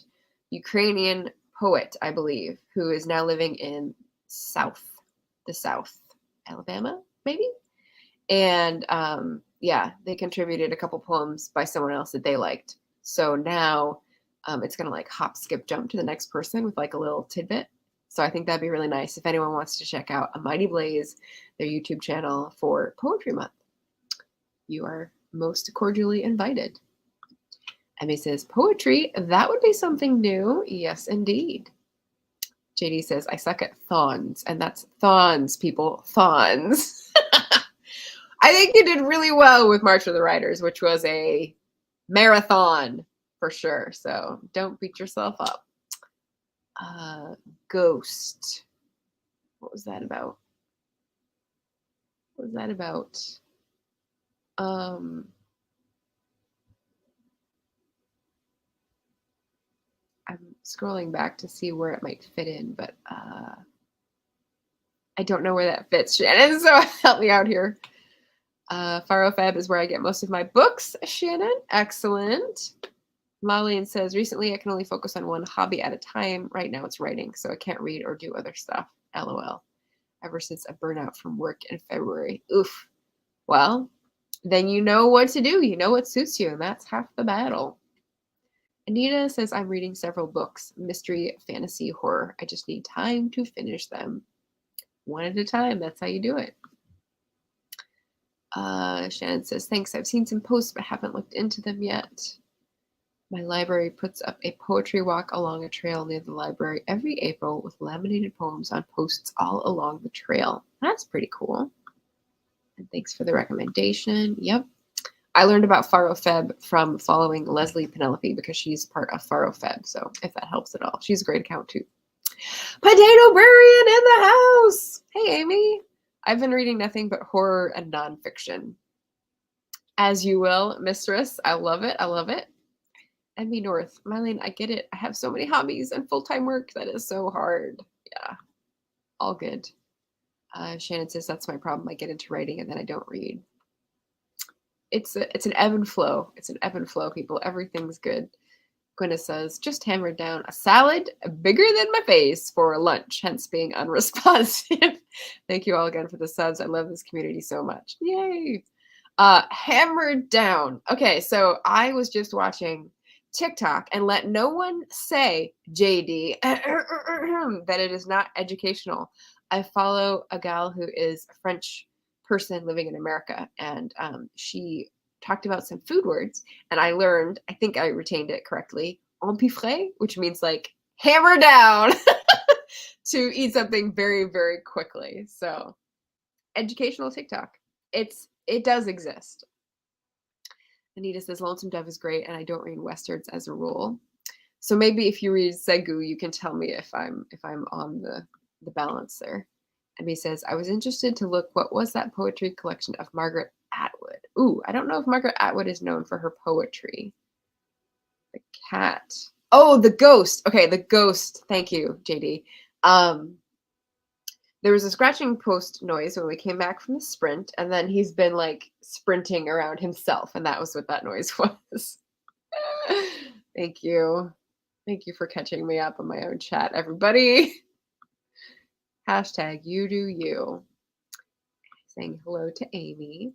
Ukrainian poet, I believe, who is now living in the South, Alabama, maybe? And yeah, they contributed a couple poems by someone else that they liked. So now it's going to like hop, skip, jump to the next person with like a little tidbit. So I think that'd be really nice if anyone wants to check out A Mighty Blaze, their YouTube channel for Poetry Month. You are most cordially invited. Emmy says, poetry, that would be something new. Yes, indeed. JD says, I suck at thons, and that's thons, people, thons. I think you did really well with March of the Writers, which was a marathon for sure. So don't beat yourself up. Ghost. What was that about? What was that about? I'm scrolling back to see where it might fit in, but I don't know where that fits, Shannon, so help me out here. Faro Fab is where I get most of my books, Shannon. Excellent. Marlene says, recently I can only focus on one hobby at a time. Right now it's writing, so I can't read or do other stuff. LOL. Ever since a burnout from work in February. Oof. Well, then you know what to do. You know what suits you, and that's half the battle. Anita says, I'm reading several books, mystery, fantasy, horror. I just need time to finish them. One at a time. That's how you do it. Shannon says, thanks. I've seen some posts, but haven't looked into them yet. My library puts up a poetry walk along a trail near the library every April with laminated poems on posts all along the trail. That's pretty cool. And thanks for the recommendation. Yep. I learned about Faro Feb from following Leslie Penelope because she's part of Faro Feb. So if that helps at all, she's a great account too. Potato Burian in the house. Hey, Amy. I've been reading nothing but horror and nonfiction. As you will, mistress. I love it. I love it. Envy North. Marlene, I get it. I have so many hobbies and full-time work. That is so hard. Yeah. All good. Shannon says, that's my problem. I get into writing and then I don't read. It's an ebb and flow. It's an ebb and flow, people. Everything's good. Gwyneth says, just hammered down a salad bigger than my face for lunch, hence being unresponsive. Thank you all again for the subs. I love this community so much. Yay. Hammered down. Okay, so I was just watching TikTok, and let no one say, JD, that it is not educational. I follow a gal who is a French person living in America, and she talked about some food words, and I learned, I think I retained it correctly, empiffré, which means like hammer down to eat something very, very quickly. So educational TikTok. it does exist. Anita says Lonesome Dove is great, and I don't read westerns as a rule. So maybe if you read Segu, you can tell me if I'm on the balance there. And he says, I was interested to look what was that poetry collection of Margaret Atwood. Ooh, I don't know if Margaret Atwood is known for her poetry. The cat. Oh, the ghost. Okay, the ghost. Thank you, JD. There was a scratching post noise when we came back from the sprint, and then he's been like sprinting around himself, and that was what that noise was. Thank you. Thank you for catching me up on my own chat, everybody. Hashtag you do you. Saying hello to Amy.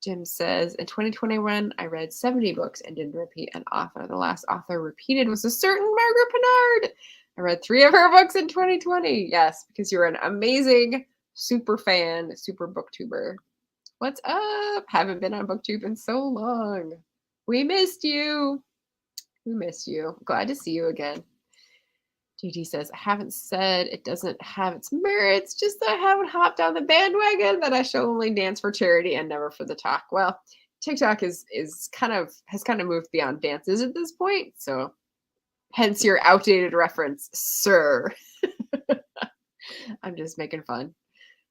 Jim says, in 2021, I read 70 books and didn't repeat an author. The last author repeated was a certain Margaret Pinard. I read 3 of her books in 2020. Yes, because you're an amazing super fan, super booktuber. What's up? Haven't been on BookTube in so long. We missed you. We missed you. Glad to see you again. JD says, I haven't said it doesn't have its merits, just that I haven't hopped on the bandwagon, that I shall only dance for charity and never for the talk. Well, TikTok has kind of moved beyond dances at this point, so hence your outdated reference, sir. I'm just making fun.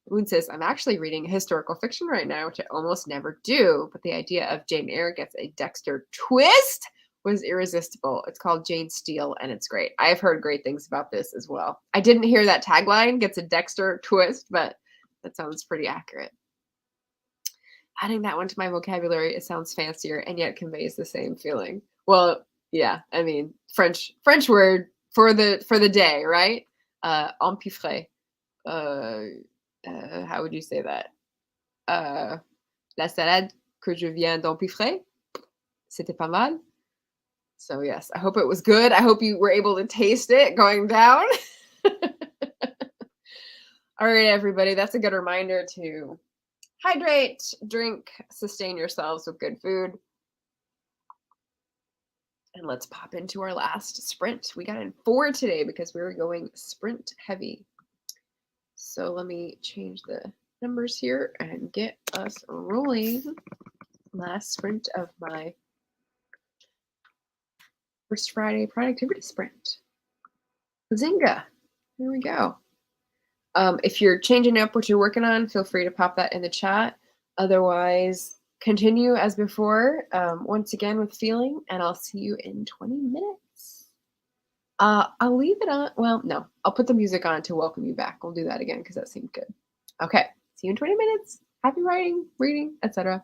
Moon says, I'm actually reading historical fiction right now, which I almost never do, but the idea of Jane Eyre gets a Dexter twist was irresistible. It's called Jane Steele, and it's great. I've heard great things about this as well. I didn't hear that tagline, gets a Dexter twist, but that sounds pretty accurate. Adding that one to my vocabulary, it sounds fancier and yet conveys the same feeling. Well, yeah, I mean, French word for the day, right? Empiffré. How would you say that? La salade que je viens d'empiffrer. C'était pas mal. So yes, I hope it was good. I hope you were able to taste it going down. All right, everybody, that's a good reminder to hydrate, drink, sustain yourselves with good food. And let's pop into our last sprint. We got in 4 today because we were going sprint heavy. So let me change the numbers here and get us rolling. Last sprint of my First Friday productivity sprint. Zynga. There we go. If you're changing up what you're working on, feel free to pop that in the chat. Otherwise, continue as before, once again with feeling, and I'll see you in 20 minutes. I'll leave it on. Well, no, I'll put the music on to welcome you back. We'll do that again because that seemed good. Okay, see you in 20 minutes. Happy writing, reading, etc.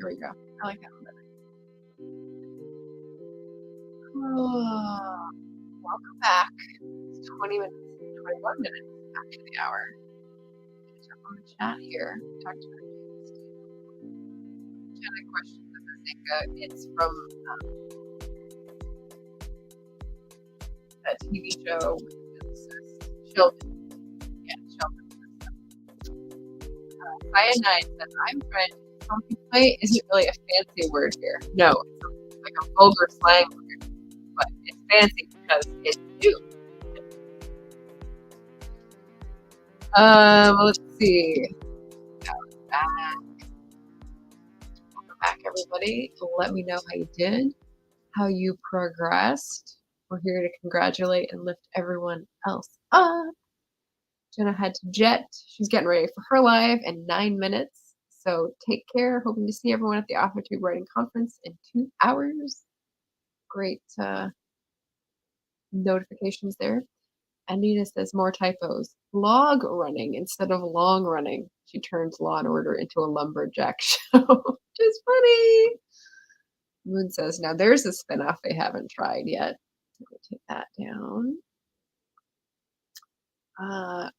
There we go. I like that one better. Oh, welcome back. It's 20 minutes, 21 minutes after the hour. Catch up on the chat here. Talk to Jenna question the Bazinga. It's from that TV show with the physicist Sheldon. Yeah, Sheldon. Cyanide said, I'm trying to contemplate isn't really a fancy word here. No, it's like a vulgar slang word, but it's fancy because it's new. Let's see. Welcome back, everybody. Let me know how you did, how you progressed. We're here to congratulate and lift everyone else up. Jenna had to jet. She's getting ready for her live in 9 minutes. So take care. Hoping to see everyone at the AuthorTube Writing Conference in 2 hours. Great notifications there. Anita says more typos. Log running instead of long running. She turns Law and Order into a lumberjack show. Which is funny. Moon says, now there's a spinoff they haven't tried yet. I'm going to take that down.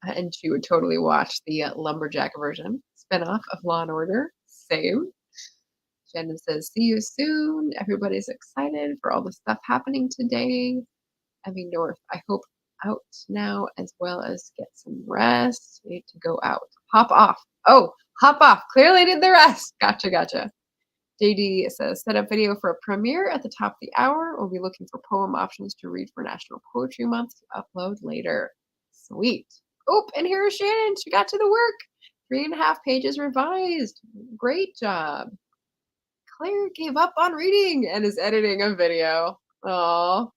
And she would totally watch the lumberjack version spinoff of Law and Order. Same. Shannon says, see you soon. Everybody's excited for all the stuff happening today. Evie North, I hope out now as well as get some rest. We need to go out. Hop off. Oh, hop off. Clearly did the rest. Gotcha. JD says, set up video for a premiere at the top of the hour. We'll be looking for poem options to read for National Poetry Month to upload later. Sweet. Oh, and here is Shannon. She got to the work. 3.5 pages revised. Great job. Claire gave up on reading and is editing a video. Oh,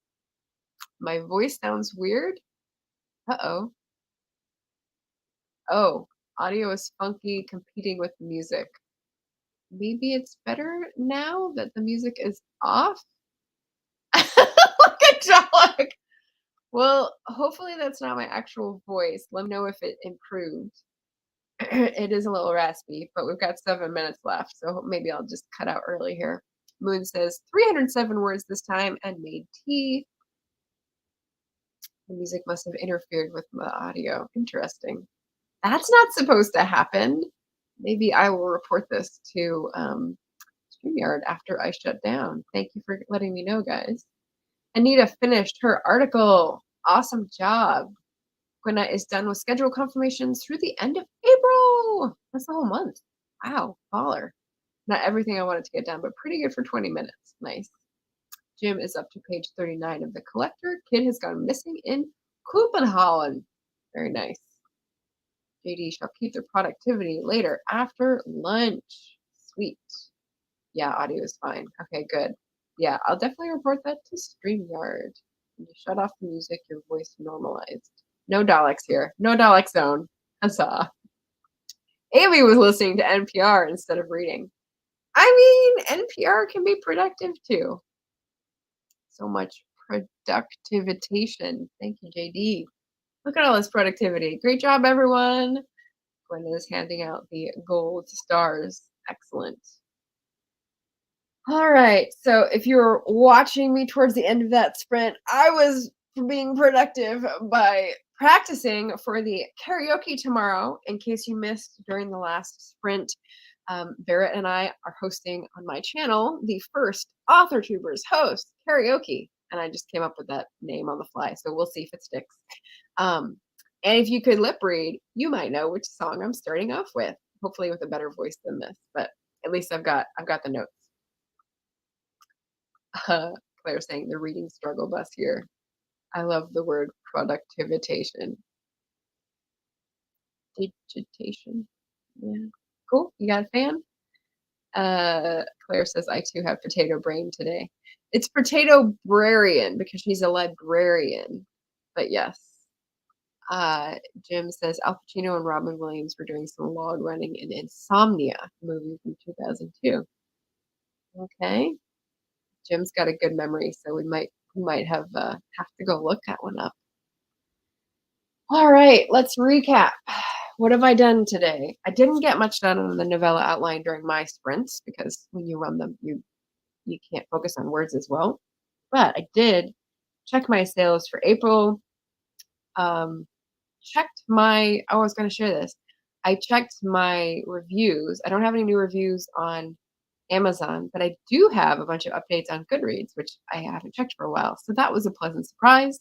my voice sounds weird. Uh-oh. Oh, audio is funky, competing with music. Maybe it's better now that the music is off? Look at Jolly. Well, hopefully that's not my actual voice. Let me know if it improved. It is a little raspy, but we've got 7 minutes left, so maybe I'll just cut out early here. Moon says 307 words this time and made tea. The music must have interfered with the audio. Interesting. That's not supposed to happen. Maybe I will report this to StreamYard after I shut down. Thank you for letting me know, guys. Anita finished her article. Awesome job. Quina is done with schedule confirmations through the end of April. That's the whole month. Wow, baller. Not everything I wanted to get done, but pretty good for 20 minutes. Nice. Jim is up to page 39 of The Collector. Kid has gone missing in Copenhagen. Very nice. JD shall keep their productivity later after lunch. Sweet. Yeah, audio is fine. Okay, good. Yeah, I'll definitely report that to StreamYard. When you shut off the music, your voice normalized. No Daleks here. No Dalek zone. Huzzah. Amy was listening to NPR instead of reading. I mean, NPR can be productive too. So much productivitation. Thank you, JD. Look at all this productivity. Great job, everyone. Gwen is handing out the gold stars. Excellent. All right. So if you're watching me towards the end of that sprint, I was being productive by practicing for the karaoke tomorrow. In case you missed during the last sprint, Barrett and I are hosting on my channel the first AuthorTubers host karaoke. And I just came up with that name on the fly. So we'll see if it sticks. And if you could lip read, you might know which song I'm starting off with. Hopefully with a better voice than this, but at least I've got the notes. Claire saying the reading struggle bus here. I love the word productivitation. Digitation. Yeah. Cool. You got a fan? Claire says, I too have potato brain today. It's potato brarian because she's a librarian. But yes. Jim says Al Pacino and Robin Williams were doing some log running in Insomnia, movie from 2002. Okay. Jim's got a good memory, so we might have to go look that one up. All right, let's recap. What have I done today? I didn't get much done on the novella outline during my sprints because when you run them, you can't focus on words as well. But I did check my sales for April. Checked my I was gonna share this. I checked my reviews. I don't have any new reviews on Amazon, but I do have a bunch of updates on Goodreads, which I haven't checked for a while. So that was a pleasant surprise.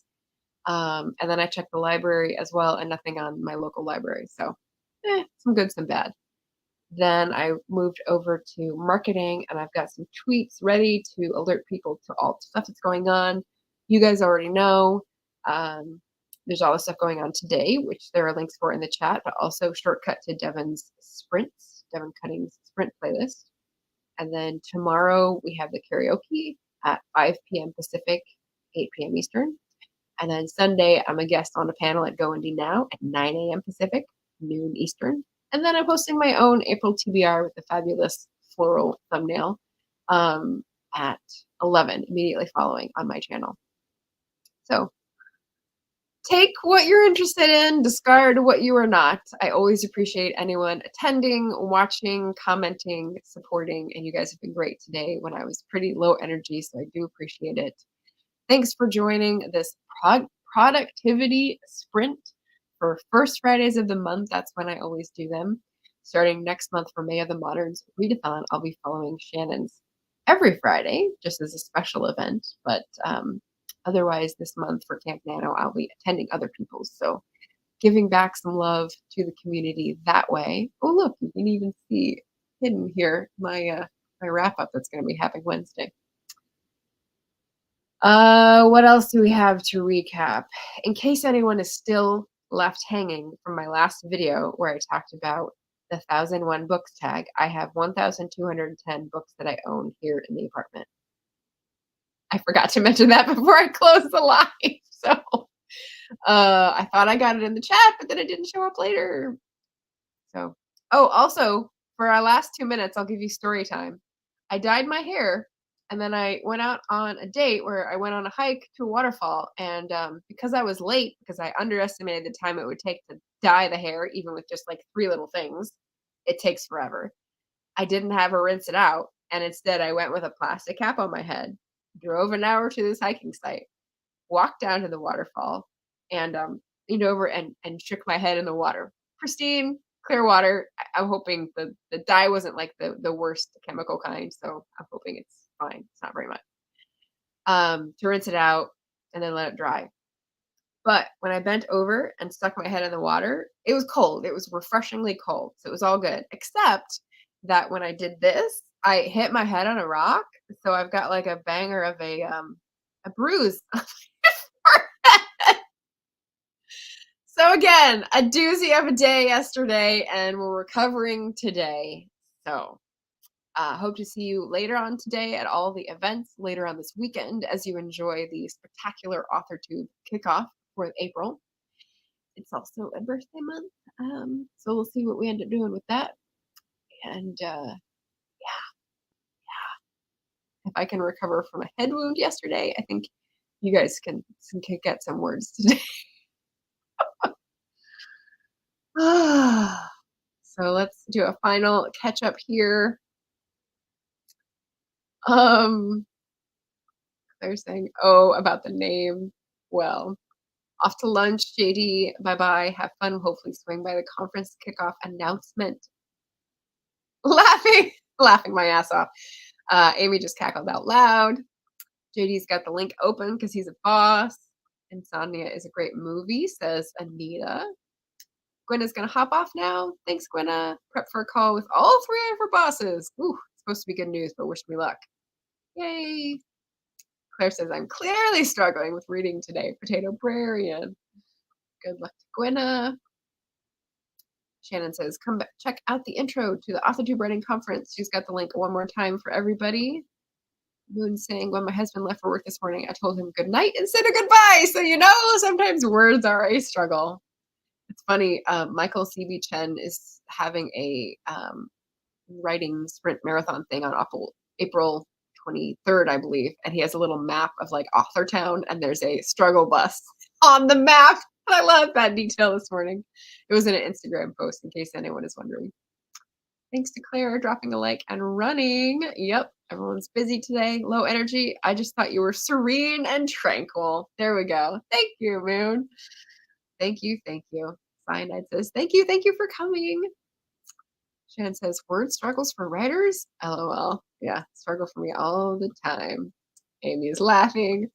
And then I checked the library as well, and nothing on my local library. So, some good, some bad. Then I moved over to marketing, and I've got some tweets ready to alert people to all the stuff that's going on. You guys already know. There's all the stuff going on today, which there are links for in the chat, but also shortcut to Devon's sprints, Devon Cutting's sprint playlist. And then tomorrow we have the karaoke at 5 p.m. Pacific, 8 p.m. Eastern. And then Sunday, I'm a guest on a panel at Go Indie Now at 9 a.m. Pacific, noon Eastern. And then I'm hosting my own April TBR with the fabulous floral thumbnail at 11, immediately following on my channel. So take what you're interested in, discard what you are not. I always appreciate anyone attending, watching, commenting, supporting, and you guys have been great today when I was pretty low energy, so I do appreciate it. Thanks for joining this productivity sprint for first Fridays of the month. That's when I always do them. Starting next month for May of the Moderns Readathon, I'll be following Shannon's every Friday, just as a special event. But otherwise, this month for Camp Nano, I'll be attending other people's. So giving back some love to the community that way. Oh, look, you can even see hidden here my wrap up that's going to be happening Wednesday. What else do we have to recap? In case anyone is still left hanging from my last video where I talked about the 1001 books tag, I have 1,210 books that I own here in the apartment. I forgot to mention that before I closed the live. So I thought I got it in the chat, but then it didn't show up later. So, oh, also for our last 2 minutes, I'll give you story time. I dyed my hair. And then I went out on a date where I went on a hike to a waterfall. And because I was late, because I underestimated the time it would take to dye the hair, even with just like 3 little things, it takes forever. I didn't have her rinse it out. And instead, I went with a plastic cap on my head, drove an hour to this hiking site, walked down to the waterfall, and leaned over and shook my head in the water. Pristine, clear water. I'm hoping the dye wasn't like the worst chemical kind. So I'm hoping it's fine. It's not very much. To rinse it out and then let it dry. But when I bent over and stuck my head in the water, it was cold. It was refreshingly cold. So it was all good. Except that when I did this, I hit my head on a rock. So I've got like a banger of a bruise. So again, a doozy of a day yesterday, and we're recovering today. So hope to see you later on today at all the events later on this weekend as you enjoy the spectacular AuthorTube kickoff for April. It's also a birthday month, so we'll see what we end up doing with that. And yeah. If I can recover from a head wound yesterday, I think you guys can get some words today. So let's do a final catch up here. They're saying, oh, about the name. Well, off to lunch, JD. Bye-bye. Have fun. Hopefully swing by the conference kickoff announcement. Laughing my ass off. Amy just cackled out loud. JD's got the link open because he's a boss. Insomnia is a great movie, says Anita. Gwenna's going to hop off now. Thanks, Gwenna. Prep for a call with all 3 of her bosses. Ooh, it's supposed to be good news, but wish me luck. Yay. Claire says, I'm clearly struggling with reading today. Potato Prairie. Good luck to Gwenna. Shannon says, come back, check out the intro to the AuthorTube Writing Conference. She's got the link one more time for everybody. Moon saying, when my husband left for work this morning, I told him good night instead of goodbye. So, sometimes words are a struggle. It's funny. Michael C.B. Chen is having a writing sprint marathon thing on April 23rd, I believe. And he has a little map of like Authortown, and there's a struggle bus on the map. I love that detail this morning. It was in an Instagram post in case anyone is wondering. Thanks to Claire dropping a like and running. Yep, everyone's busy today, low energy. I just thought you were serene and tranquil. There we go. Thank you, Moon. Thank you, thank you. Cyanide says, thank you for coming. Shannon says, word struggles for writers? LOL. Yeah, struggle for me all the time. Amy is laughing.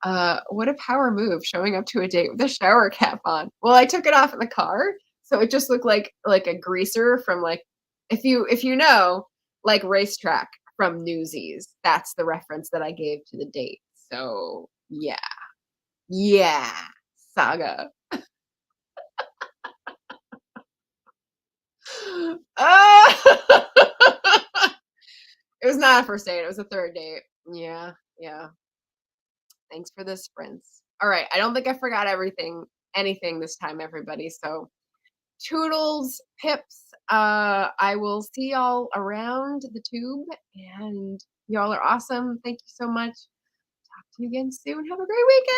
What a power move, showing up to a date with a shower cap on. Well, I took it off in the car, so it just looked like a greaser from like if you know, like racetrack from Newsies. That's the reference that I gave to the date. So yeah. Yeah. Saga. Ah! It was not a first date, it was a third date. Yeah, yeah. Thanks for the sprints. All right, I don't think I forgot anything this time, everybody. So toodles, pips. I will see y'all around the tube, and y'all are awesome. Thank you so much. Talk to you again soon. Have a great weekend.